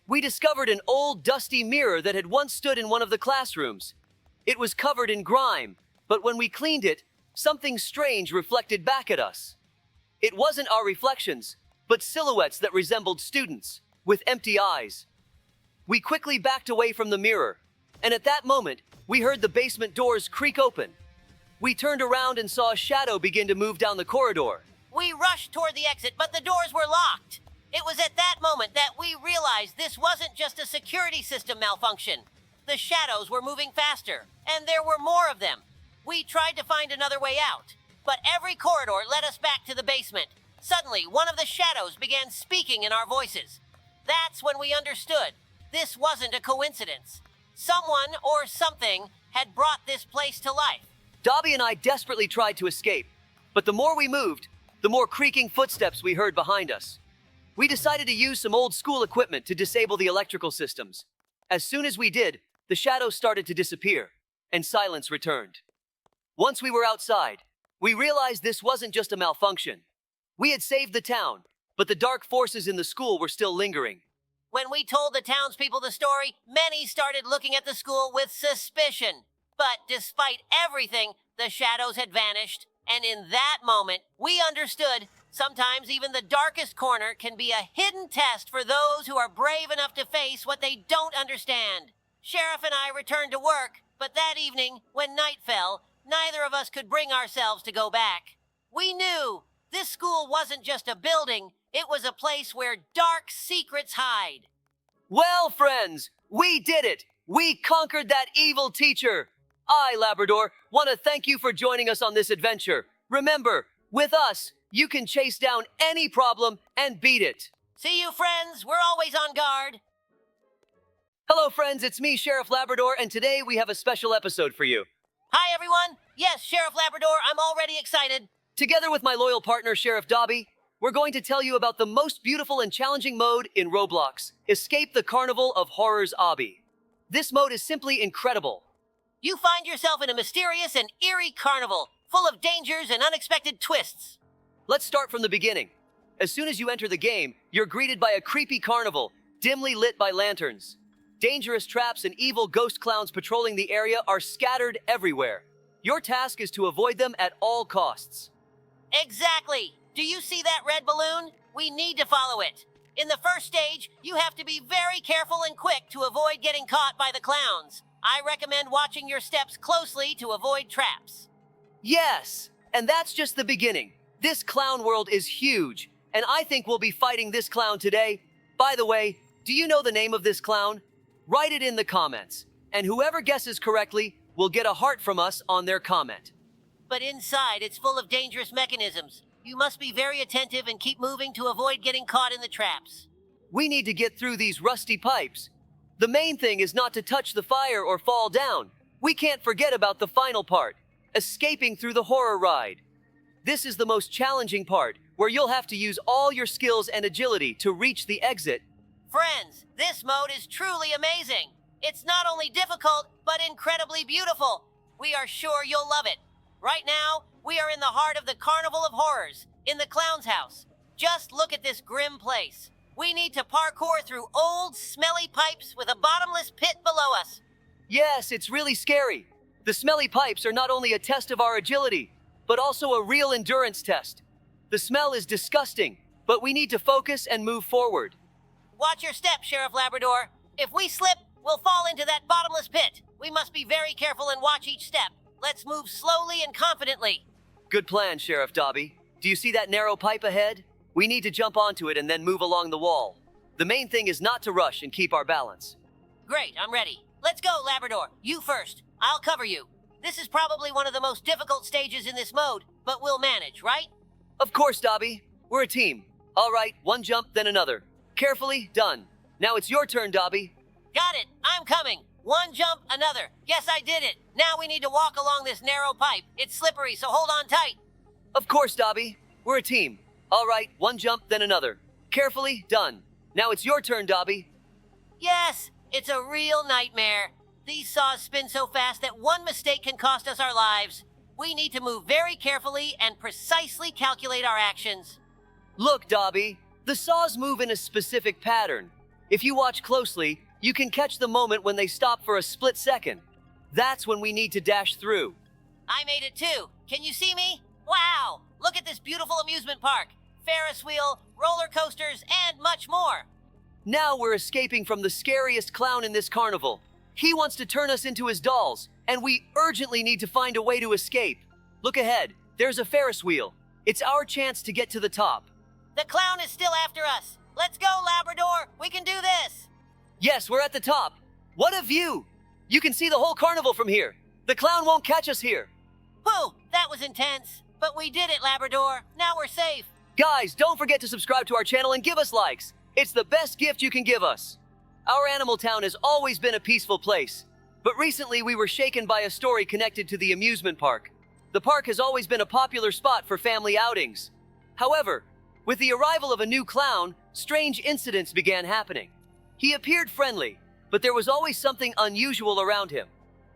We discovered an old, dusty mirror that had once stood in one of the classrooms. It was covered in grime, but when we cleaned it, something strange reflected back at us. It wasn't our reflections, but silhouettes that resembled students, with empty eyes. We quickly backed away from the mirror, and at that moment, we heard the basement doors creak open. We turned around and saw a shadow begin to move down the corridor. We rushed toward the exit, but the doors were locked. It was at that moment that we realized this wasn't just a security system malfunction. The shadows were moving faster, and there were more of them. We tried to find another way out, but every corridor led us back to the basement. Suddenly, one of the shadows began speaking in our voices. That's when we understood. This wasn't a coincidence. Someone or something had brought this place to life. Dobie and I desperately tried to escape, but the more we moved, the more creaking footsteps we heard behind us. We decided to use some old school equipment to disable the electrical systems. As soon as we did, the shadows started to disappear, and silence returned. Once we were outside, we realized this wasn't just a malfunction. We had saved the town, but the dark forces in the school were still lingering. When we told the townspeople the story, many started looking at the school with suspicion. But despite everything, the shadows had vanished, and in that moment, we understood sometimes even the darkest corner can be a hidden test for those who are brave enough to face what they don't understand. Sheriff and I returned to work, but that evening, when night fell, neither of us could bring ourselves to go back. We knew this school wasn't just a building, it was a place where dark secrets hide. Well, friends, we did it! We conquered that evil teacher! I, Labrador, want to thank you for joining us on this adventure. Remember, with us, you can chase down any problem and beat it. See you, friends. We're always on guard. Hello, friends. It's me, Sheriff Labrador, and today we have a special episode for you. Hi, everyone. Yes, Sheriff Labrador, I'm already excited. Together with my loyal partner, Sheriff Dobie, we're going to tell you about the most beautiful and challenging mode in Roblox, Escape the Carnival of Horrors Obby. This mode is simply incredible. You find yourself in a mysterious and eerie carnival, full of dangers and unexpected twists. Let's start from the beginning. As soon as you enter the game, you're greeted by a creepy carnival, dimly lit by lanterns. Dangerous traps and evil ghost clowns patrolling the area are scattered everywhere. Your task is to avoid them at all costs. Exactly. Do you see that red balloon? We need to follow it. In the first stage, you have to be very careful and quick to avoid getting caught by the clowns. I recommend watching your steps closely to avoid traps. Yes, and that's just the beginning. This clown world is huge, and I think we'll be fighting this clown today. By the way, do you know the name of this clown? Write it in the comments, and whoever guesses correctly will get a heart from us on their comment. But inside, it's full of dangerous mechanisms. You must be very attentive and keep moving to avoid getting caught in the traps. We need to get through these rusty pipes. The main thing is not to touch the fire or fall down. We can't forget about the final part, escaping through the horror ride. This is the most challenging part, where you'll have to use all your skills and agility to reach the exit. Friends, this mode is truly amazing. It's not only difficult, but incredibly beautiful. We are sure you'll love it. Right now, we are in the heart of the Carnival of Horrors, in the clown's house. Just look at this grim place. We need to parkour through old, smelly pipes with a bottomless pit below us. Yes, it's really scary. The smelly pipes are not only a test of our agility, but also a real endurance test. The smell is disgusting, but we need to focus and move forward. Watch your step, Sheriff Labrador. If we slip, we'll fall into that bottomless pit. We must be very careful and watch each step. Let's move slowly and confidently. Good plan, Sheriff Dobie. Do you see that narrow pipe ahead? We need to jump onto it and then move along the wall. The main thing is not to rush and keep our balance. Great, I'm ready. Let's go, Labrador. You first. I'll cover you. This is probably one of the most difficult stages in this mode, but we'll manage, right? Of course, Dobie. We're a team. All right, one jump, then another. Carefully, done. Now it's your turn, Dobie. Got it. I'm coming. One jump, another. Yes, I did it. Now we need to walk along this narrow pipe. It's slippery, so hold on tight. Of course, Dobie. We're a team. All right, one jump, then another. Carefully, done. Now it's your turn, Dobie. Yes, it's a real nightmare. These saws spin so fast that one mistake can cost us our lives. We need to move very carefully and precisely calculate our actions. Look, Dobie, the saws move in a specific pattern. If you watch closely, you can catch the moment when they stop for a split second. That's when we need to dash through. I made it too. Can you see me? Wow! Look at this beautiful amusement park. Ferris wheel, roller coasters, and much more. Now we're escaping from the scariest clown in this carnival. He wants to turn us into his dolls, and we urgently need to find a way to escape. Look ahead. There's a Ferris wheel. It's our chance to get to the top. The clown is still after us. Let's go, Labrador. We can do this. Yes, we're at the top. What a view! You can see the whole carnival from here. The clown won't catch us here. Whew, that was intense. But we did it, Labrador. Now we're safe. Guys, don't forget to subscribe to our channel and give us likes. It's the best gift you can give us. Our animal town has always been a peaceful place, but recently we were shaken by a story connected to the amusement park. The park has always been a popular spot for family outings. However, with the arrival of a new clown, strange incidents began happening. He appeared friendly, but there was always something unusual around him.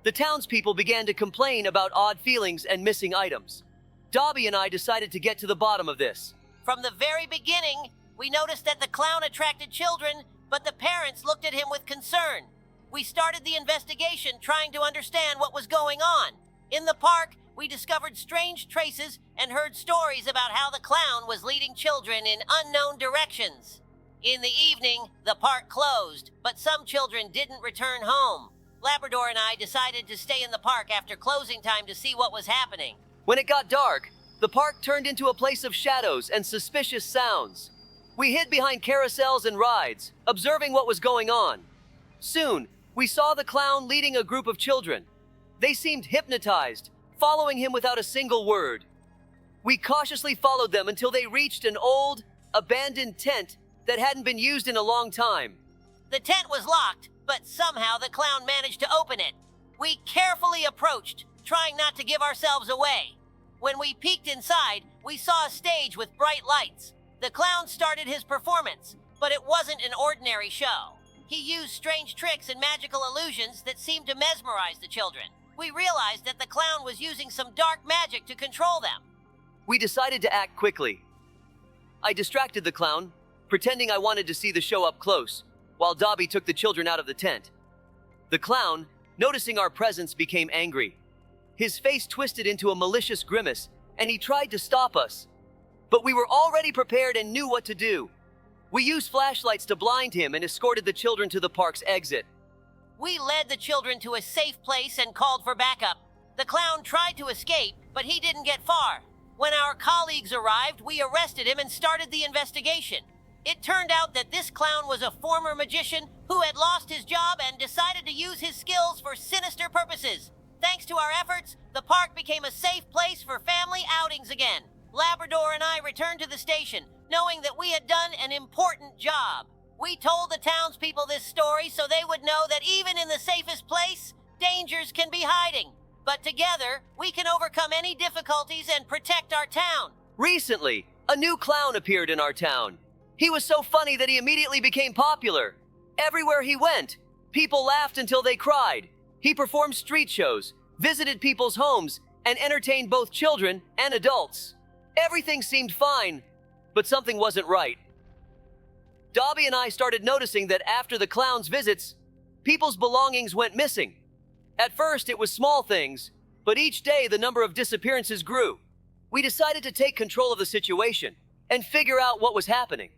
The townspeople began to complain about odd feelings and missing items. Dobie and I decided to get to the bottom of this. From the very beginning, we noticed that the clown attracted children, but the parents looked at him with concern. We started the investigation trying to understand what was going on. In the park, we discovered strange traces and heard stories about how the clown was leading children in unknown directions. In the evening, the park closed, but some children didn't return home. Labrador and I decided to stay in the park after closing time to see what was happening. When it got dark, the park turned into a place of shadows and suspicious sounds. We hid behind carousels and rides, observing what was going on. Soon, we saw the clown leading a group of children. They seemed hypnotized, following him without a single word. We cautiously followed them until they reached an old, abandoned tent that hadn't been used in a long time. The tent was locked, but somehow the clown managed to open it. We carefully approached, trying not to give ourselves away. When we peeked inside, we saw a stage with bright lights. The clown started his performance, but it wasn't an ordinary show. He used strange tricks and magical illusions that seemed to mesmerize the children. We realized that the clown was using some dark magic to control them. We decided to act quickly. I distracted the clown, pretending I wanted to see the show up close, while Dobie took the children out of the tent. The clown, noticing our presence, became angry. His face twisted into a malicious grimace, and he tried to stop us. But we were already prepared and knew what to do. We used flashlights to blind him and escorted the children to the park's exit. We led the children to a safe place and called for backup. The clown tried to escape, but he didn't get far. When our colleagues arrived, we arrested him and started the investigation. It turned out that this clown was a former magician who had lost his job and decided to use his skills for sinister purposes. Thanks to our efforts, the park became a safe place for family outings again. Labrador and I returned to the station, knowing that we had done an important job. We told the townspeople this story so they would know that even in the safest place, dangers can be hiding. But together, we can overcome any difficulties and protect our town. Recently, a new clown appeared in our town. He was so funny that he immediately became popular. Everywhere he went, people laughed until they cried. He performed street shows, visited people's homes, and entertained both children and adults. Everything seemed fine, but something wasn't right. Dobie and I started noticing that after the clown's visits, people's belongings went missing. At first, it was small things, but each day the number of disappearances grew. We decided to take control of the situation and figure out what was happening.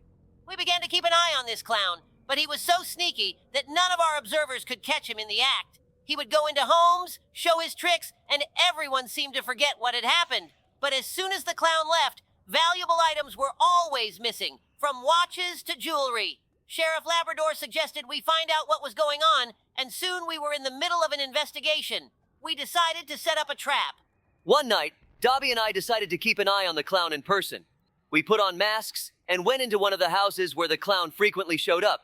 We began to keep an eye on this clown, but he was so sneaky that none of our observers could catch him in the act. He would go into homes, show his tricks, and everyone seemed to forget what had happened. But as soon as the clown left, valuable items were always missing, from watches to jewelry. Sheriff Labrador suggested we find out what was going on, and soon we were in the middle of an investigation. We decided to set up a trap. One night, Dobie and I decided to keep an eye on the clown in person. We put on masks and went into one of the houses where the clown frequently showed up.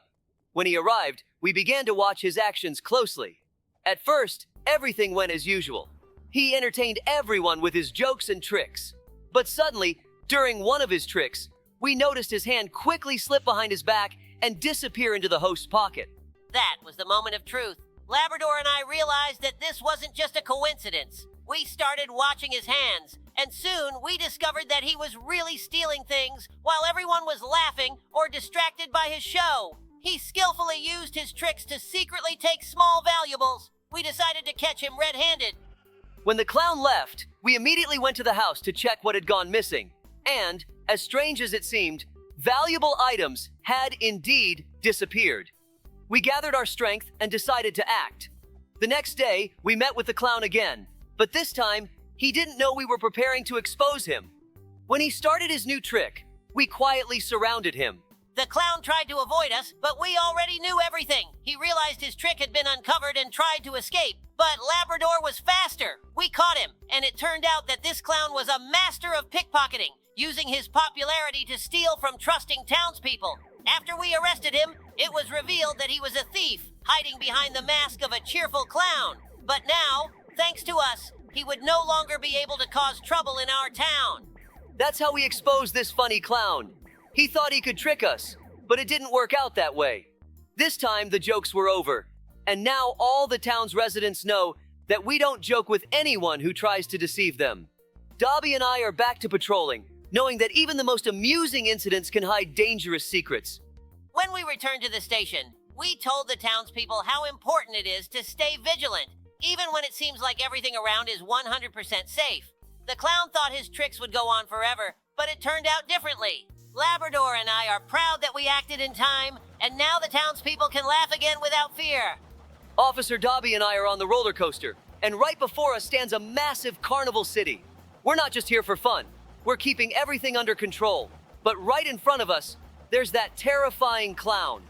When he arrived, we began to watch his actions closely. At first, everything went as usual. He entertained everyone with his jokes and tricks. But suddenly, during one of his tricks, we noticed his hand quickly slip behind his back and disappear into the host's pocket. That was the moment of truth. Labrador and I realized that this wasn't just a coincidence. We started watching his hands, and soon we discovered that he was really stealing things while everyone was laughing or distracted by his show. He skillfully used his tricks to secretly take small valuables. We decided to catch him red-handed. When the clown left, we immediately went to the house to check what had gone missing. And, as strange as it seemed, valuable items had indeed disappeared. We gathered our strength and decided to act. The next day, we met with the clown again, but this time, he didn't know we were preparing to expose him. When he started his new trick, we quietly surrounded him. The clown tried to avoid us, but we already knew everything. He realized his trick had been uncovered and tried to escape, but Labrador was faster. We caught him, and it turned out that this clown was a master of pickpocketing, using his popularity to steal from trusting townspeople. After we arrested him, it was revealed that he was a thief, hiding behind the mask of a cheerful clown. But now, thanks to us, he would no longer be able to cause trouble in our town. That's how we exposed this funny clown. He thought he could trick us, but it didn't work out that way. This time, the jokes were over. And now all the town's residents know that we don't joke with anyone who tries to deceive them. Dobie and I are back to patrolling, knowing that even the most amusing incidents can hide dangerous secrets. When we returned to the station, we told the townspeople how important it is to stay vigilant, even when it seems like everything around is 100% safe. The clown thought his tricks would go on forever, but it turned out differently. Labrador and I are proud that we acted in time, and now the townspeople can laugh again without fear. Officer Dobie and I are on the roller coaster, and right before us stands a massive carnival city. We're not just here for fun. We're keeping everything under control. But right in front of us, there's that terrifying clown.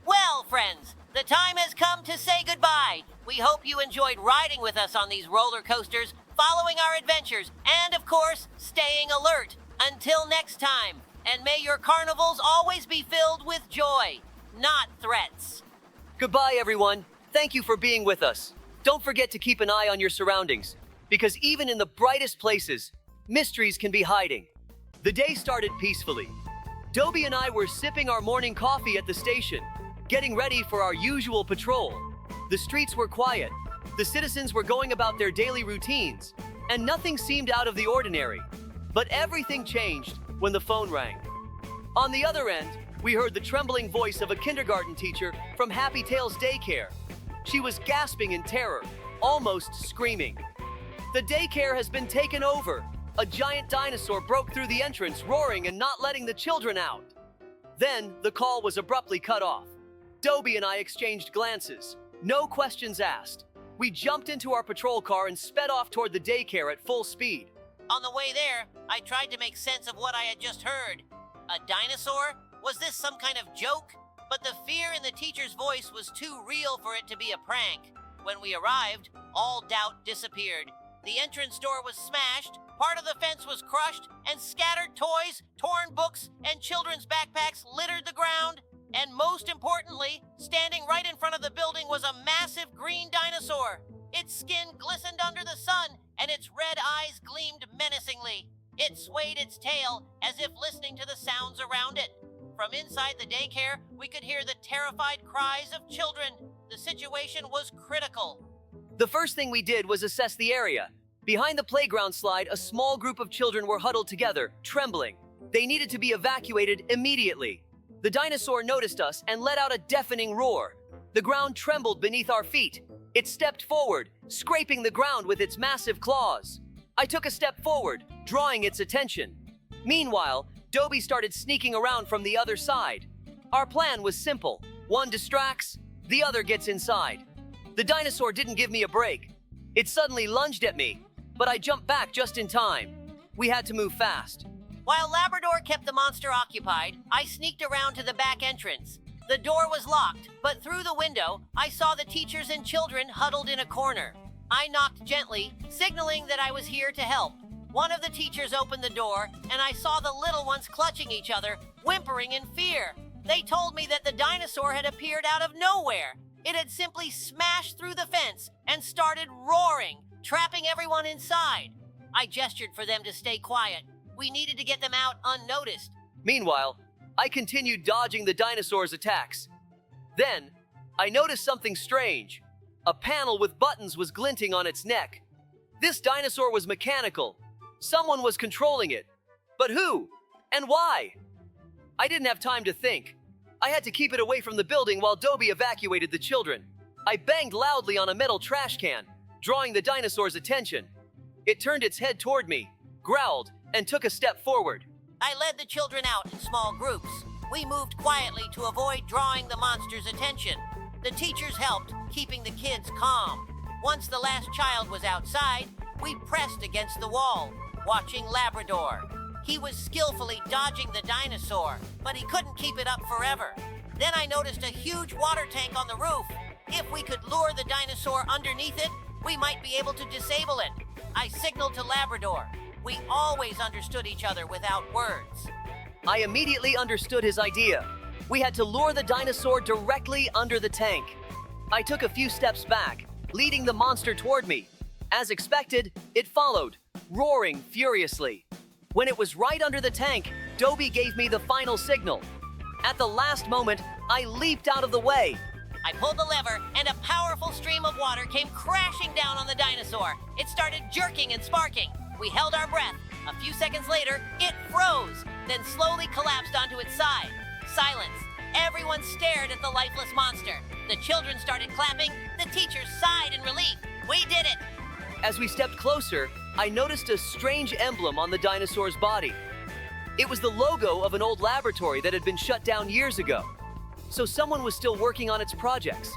Well, friends, the time has come to say goodbye. We hope you enjoyed riding with us on these roller coasters, following our adventures, and of course, staying alert. Until next time, and may your carnivals always be filled with joy, not threats. Goodbye, everyone. Thank you for being with us. Don't forget to keep an eye on your surroundings, because even in the brightest places, mysteries can be hiding. The day started peacefully. Dobie and I were sipping our morning coffee at the station, getting ready for our usual patrol. The streets were quiet, the citizens were going about their daily routines, and nothing seemed out of the ordinary. But everything changed when the phone rang. On the other end, we heard the trembling voice of a kindergarten teacher from Happy Tales Daycare. She was gasping in terror, almost screaming. The daycare has been taken over. A giant dinosaur broke through the entrance, roaring and not letting the children out. Then, the call was abruptly cut off. Dobie and I exchanged glances. No questions asked. We jumped into our patrol car and sped off toward the daycare at full speed. On the way there, I tried to make sense of what I had just heard. A dinosaur? Was this some kind of joke? But the fear in the teacher's voice was too real for it to be a prank. When we arrived, all doubt disappeared. The entrance door was smashed, part of the fence was crushed, and scattered toys, torn books, and children's backpacks littered the ground. And most importantly, standing right in front of the building was a massive green dinosaur. Its skin glistened under the sun, and its red eyes gleamed menacingly. It swayed its tail as if listening to the sounds around it. From inside the daycare, we could hear the terrified cries of children. The situation was critical. The first thing we did was assess the area. Behind the playground slide, a small group of children were huddled together, trembling. They needed to be evacuated immediately. The dinosaur noticed us and let out a deafening roar. The ground trembled beneath our feet. It stepped forward, scraping the ground with its massive claws. I took a step forward, drawing its attention. Meanwhile, Dobie started sneaking around from the other side. Our plan was simple. One distracts, the other gets inside. The dinosaur didn't give me a break. It suddenly lunged at me, but I jumped back just in time. We had to move fast. While Labrador kept the monster occupied, I sneaked around to the back entrance. The door was locked, but through the window, I saw the teachers and children huddled in a corner. I knocked gently, signaling that I was here to help. One of the teachers opened the door, and I saw the little ones clutching each other, whimpering in fear. They told me that the dinosaur had appeared out of nowhere. It had simply smashed through the fence and started roaring, trapping everyone inside. I gestured for them to stay quiet. We needed to get them out unnoticed. Meanwhile, I continued dodging the dinosaur's attacks. Then, I noticed something strange. A panel with buttons was glinting on its neck. This dinosaur was mechanical. Someone was controlling it. But who? And why? I didn't have time to think. I had to keep it away from the building while Dobie evacuated the children. I banged loudly on a metal trash can, drawing the dinosaur's attention. It turned its head toward me, growled, and took a step forward. I led the children out in small groups. We moved quietly to avoid drawing the monster's attention. The teachers helped, keeping the kids calm. Once the last child was outside, we pressed against the wall, watching Labrador. He was skillfully dodging the dinosaur, but he couldn't keep it up forever. Then I noticed a huge water tank on the roof. If we could lure the dinosaur underneath it, we might be able to disable it. I signaled to Labrador. We always understood each other without words. I immediately understood his idea. We had to lure the dinosaur directly under the tank. I took a few steps back, leading the monster toward me. As expected, it followed, roaring furiously. When it was right under the tank, Dobie gave me the final signal. At the last moment, I leaped out of the way. I pulled the lever, and a powerful stream of water came crashing down on the dinosaur. It started jerking and sparking. We held our breath. A few seconds later, it froze, then slowly collapsed onto its side. Silence. Everyone stared at the lifeless monster. The children started clapping. The teachers sighed in relief. We did it! As we stepped closer, I noticed a strange emblem on the dinosaur's body. It was the logo of an old laboratory that had been shut down years ago. So someone was still working on its projects.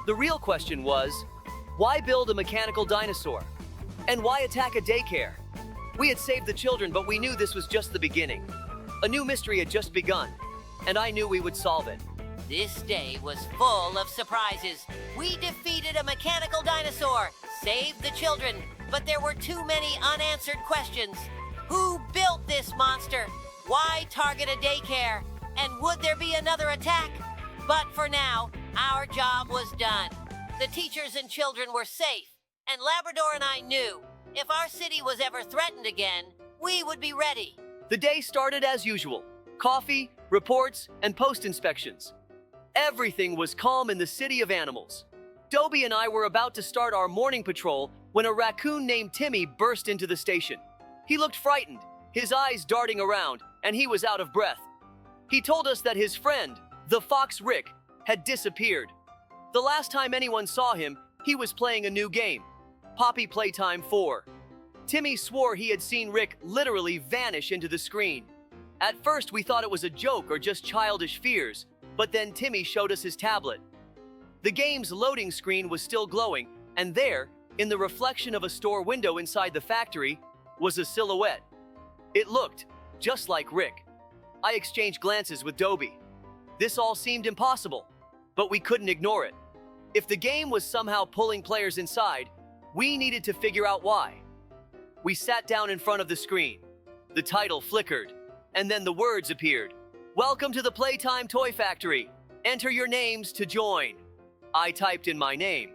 The real question was, why build a mechanical dinosaur? And why attack a daycare? We had saved the children, but we knew this was just the beginning. A new mystery had just begun, and I knew we would solve it. This day was full of surprises. We defeated a mechanical dinosaur, saved the children, but there were too many unanswered questions. Who built this monster? Why target a daycare? And would there be another attack? But for now, our job was done. The teachers and children were safe, and Labrador and I knew if our city was ever threatened again, we would be ready. The day started as usual. Coffee, reports, and post-inspections. Everything was calm in the city of animals. Dobie and I were about to start our morning patrol when a raccoon named Timmy burst into the station. He looked frightened, his eyes darting around, and he was out of breath. He told us that his friend, the fox Rick, had disappeared. The last time anyone saw him, he was playing a new game, Poppy Playtime 4. Timmy swore he had seen Rick literally vanish into the screen. At first, we thought it was a joke or just childish fears, but then Timmy showed us his tablet. The game's loading screen was still glowing, and there, in the reflection of a store window inside the factory, was a silhouette. It looked just like Rick. I exchanged glances with Dobie. This all seemed impossible, but we couldn't ignore it. If the game was somehow pulling players inside, we needed to figure out why. We sat down in front of the screen. The title flickered, and then the words appeared. Welcome to the Playtime Toy Factory. Enter your names to join. I typed in my name.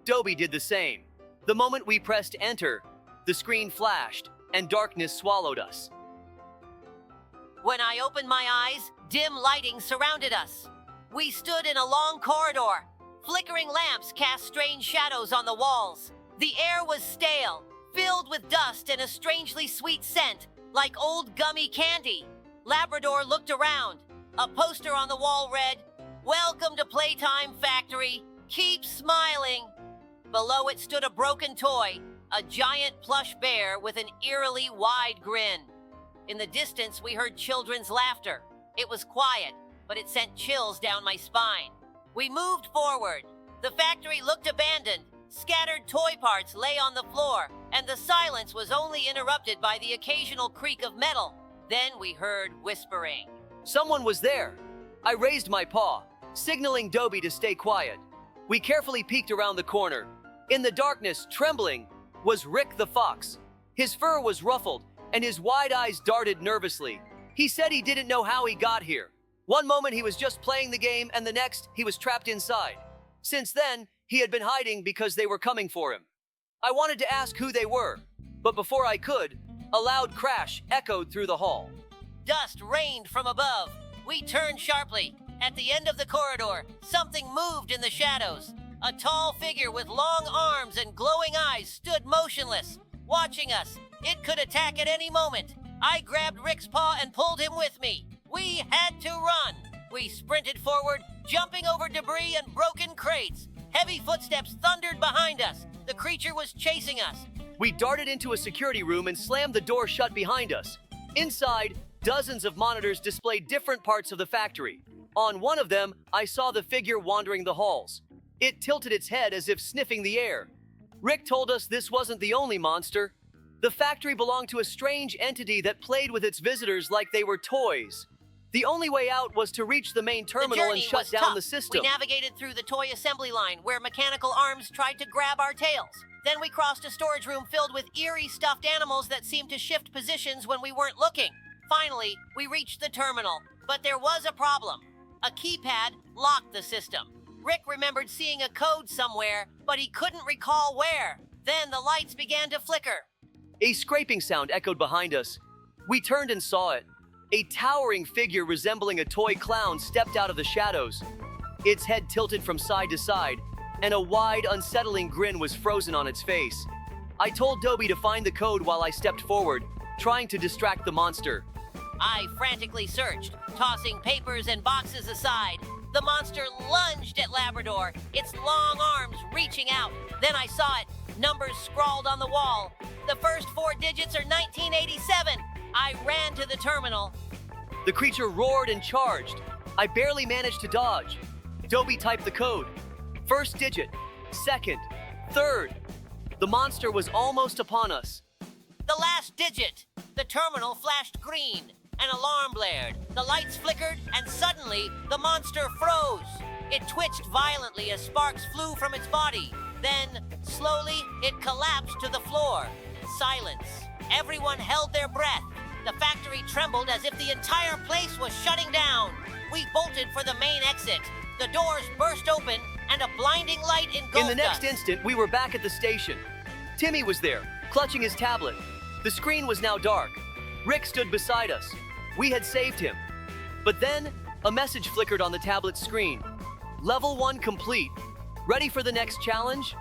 Dobie did the same. The moment we pressed enter, the screen flashed, and darkness swallowed us. When I opened my eyes, dim lighting surrounded us. We stood in a long corridor. Flickering lamps cast strange shadows on the walls. The air was stale, filled with dust and a strangely sweet scent, like old gummy candy. Labrador looked around. A poster on the wall read, "Welcome to Playtime Factory. Keep smiling." Below it stood a broken toy, a giant plush bear with an eerily wide grin. In the distance, we heard children's laughter. It was quiet, but it sent chills down my spine. We moved forward. The factory looked abandoned. Scattered toy parts lay on the floor, and the silence was only interrupted by the occasional creak of metal. Then we heard whispering. Someone was there. I raised my paw, signaling Dobie to stay quiet. We carefully peeked around the corner. In the darkness, trembling, was Rick the fox. His fur was ruffled, and his wide eyes darted nervously. He said he didn't know how he got here. One moment he was just playing the game, and the next he was trapped inside. Since then, he had been hiding because they were coming for him. I wanted to ask who they were, but before I could, a loud crash echoed through the hall. Dust rained from above. We turned sharply. At the end of the corridor, something moved in the shadows. A tall figure with long arms and glowing eyes stood motionless, watching us. It could attack at any moment. I grabbed Rick's paw and pulled him with me. We had to run. We sprinted forward, jumping over debris and broken crates. Heavy footsteps thundered behind us. The creature was chasing us. We darted into a security room and slammed the door shut behind us. Inside, dozens of monitors displayed different parts of the factory. On one of them, I saw the figure wandering the halls. It tilted its head as if sniffing the air. Rick told us this wasn't the only monster. The factory belonged to a strange entity that played with its visitors like they were toys. The only way out was to reach the main terminal and shut down the system. We navigated through the toy assembly line where mechanical arms tried to grab our tails. Then we crossed a storage room filled with eerie stuffed animals that seemed to shift positions when we weren't looking. Finally, we reached the terminal, but there was a problem. A keypad locked the system. Rick remembered seeing a code somewhere, but he couldn't recall where. Then the lights began to flicker. A scraping sound echoed behind us. We turned and saw it. A towering figure resembling a toy clown stepped out of the shadows. Its head tilted from side to side, and a wide, unsettling grin was frozen on its face. I told Dobie to find the code while I stepped forward, trying to distract the monster. I frantically searched, tossing papers and boxes aside. The monster lunged at Labrador, its long arms reaching out. Then I saw it, numbers scrawled on the wall. The first 4 digits are 1987. I ran to the terminal. The creature roared and charged. I barely managed to dodge. Dobie typed the code. First digit, second, third. The monster was almost upon us. The last digit! The terminal flashed green. An alarm blared. The lights flickered, and suddenly, the monster froze. It twitched violently as sparks flew from its body. Then, slowly, it collapsed to the floor. Silence. Everyone held their breath. The factory trembled as if the entire place was shutting down. We bolted for the main exit. The doors burst open, and a blinding light engulfed us. In the next instant, we were back at the station. Timmy was there, clutching his tablet. The screen was now dark. Rick stood beside us. We had saved him. But then, a message flickered on the tablet screen. Level 1 complete. Ready for the next challenge?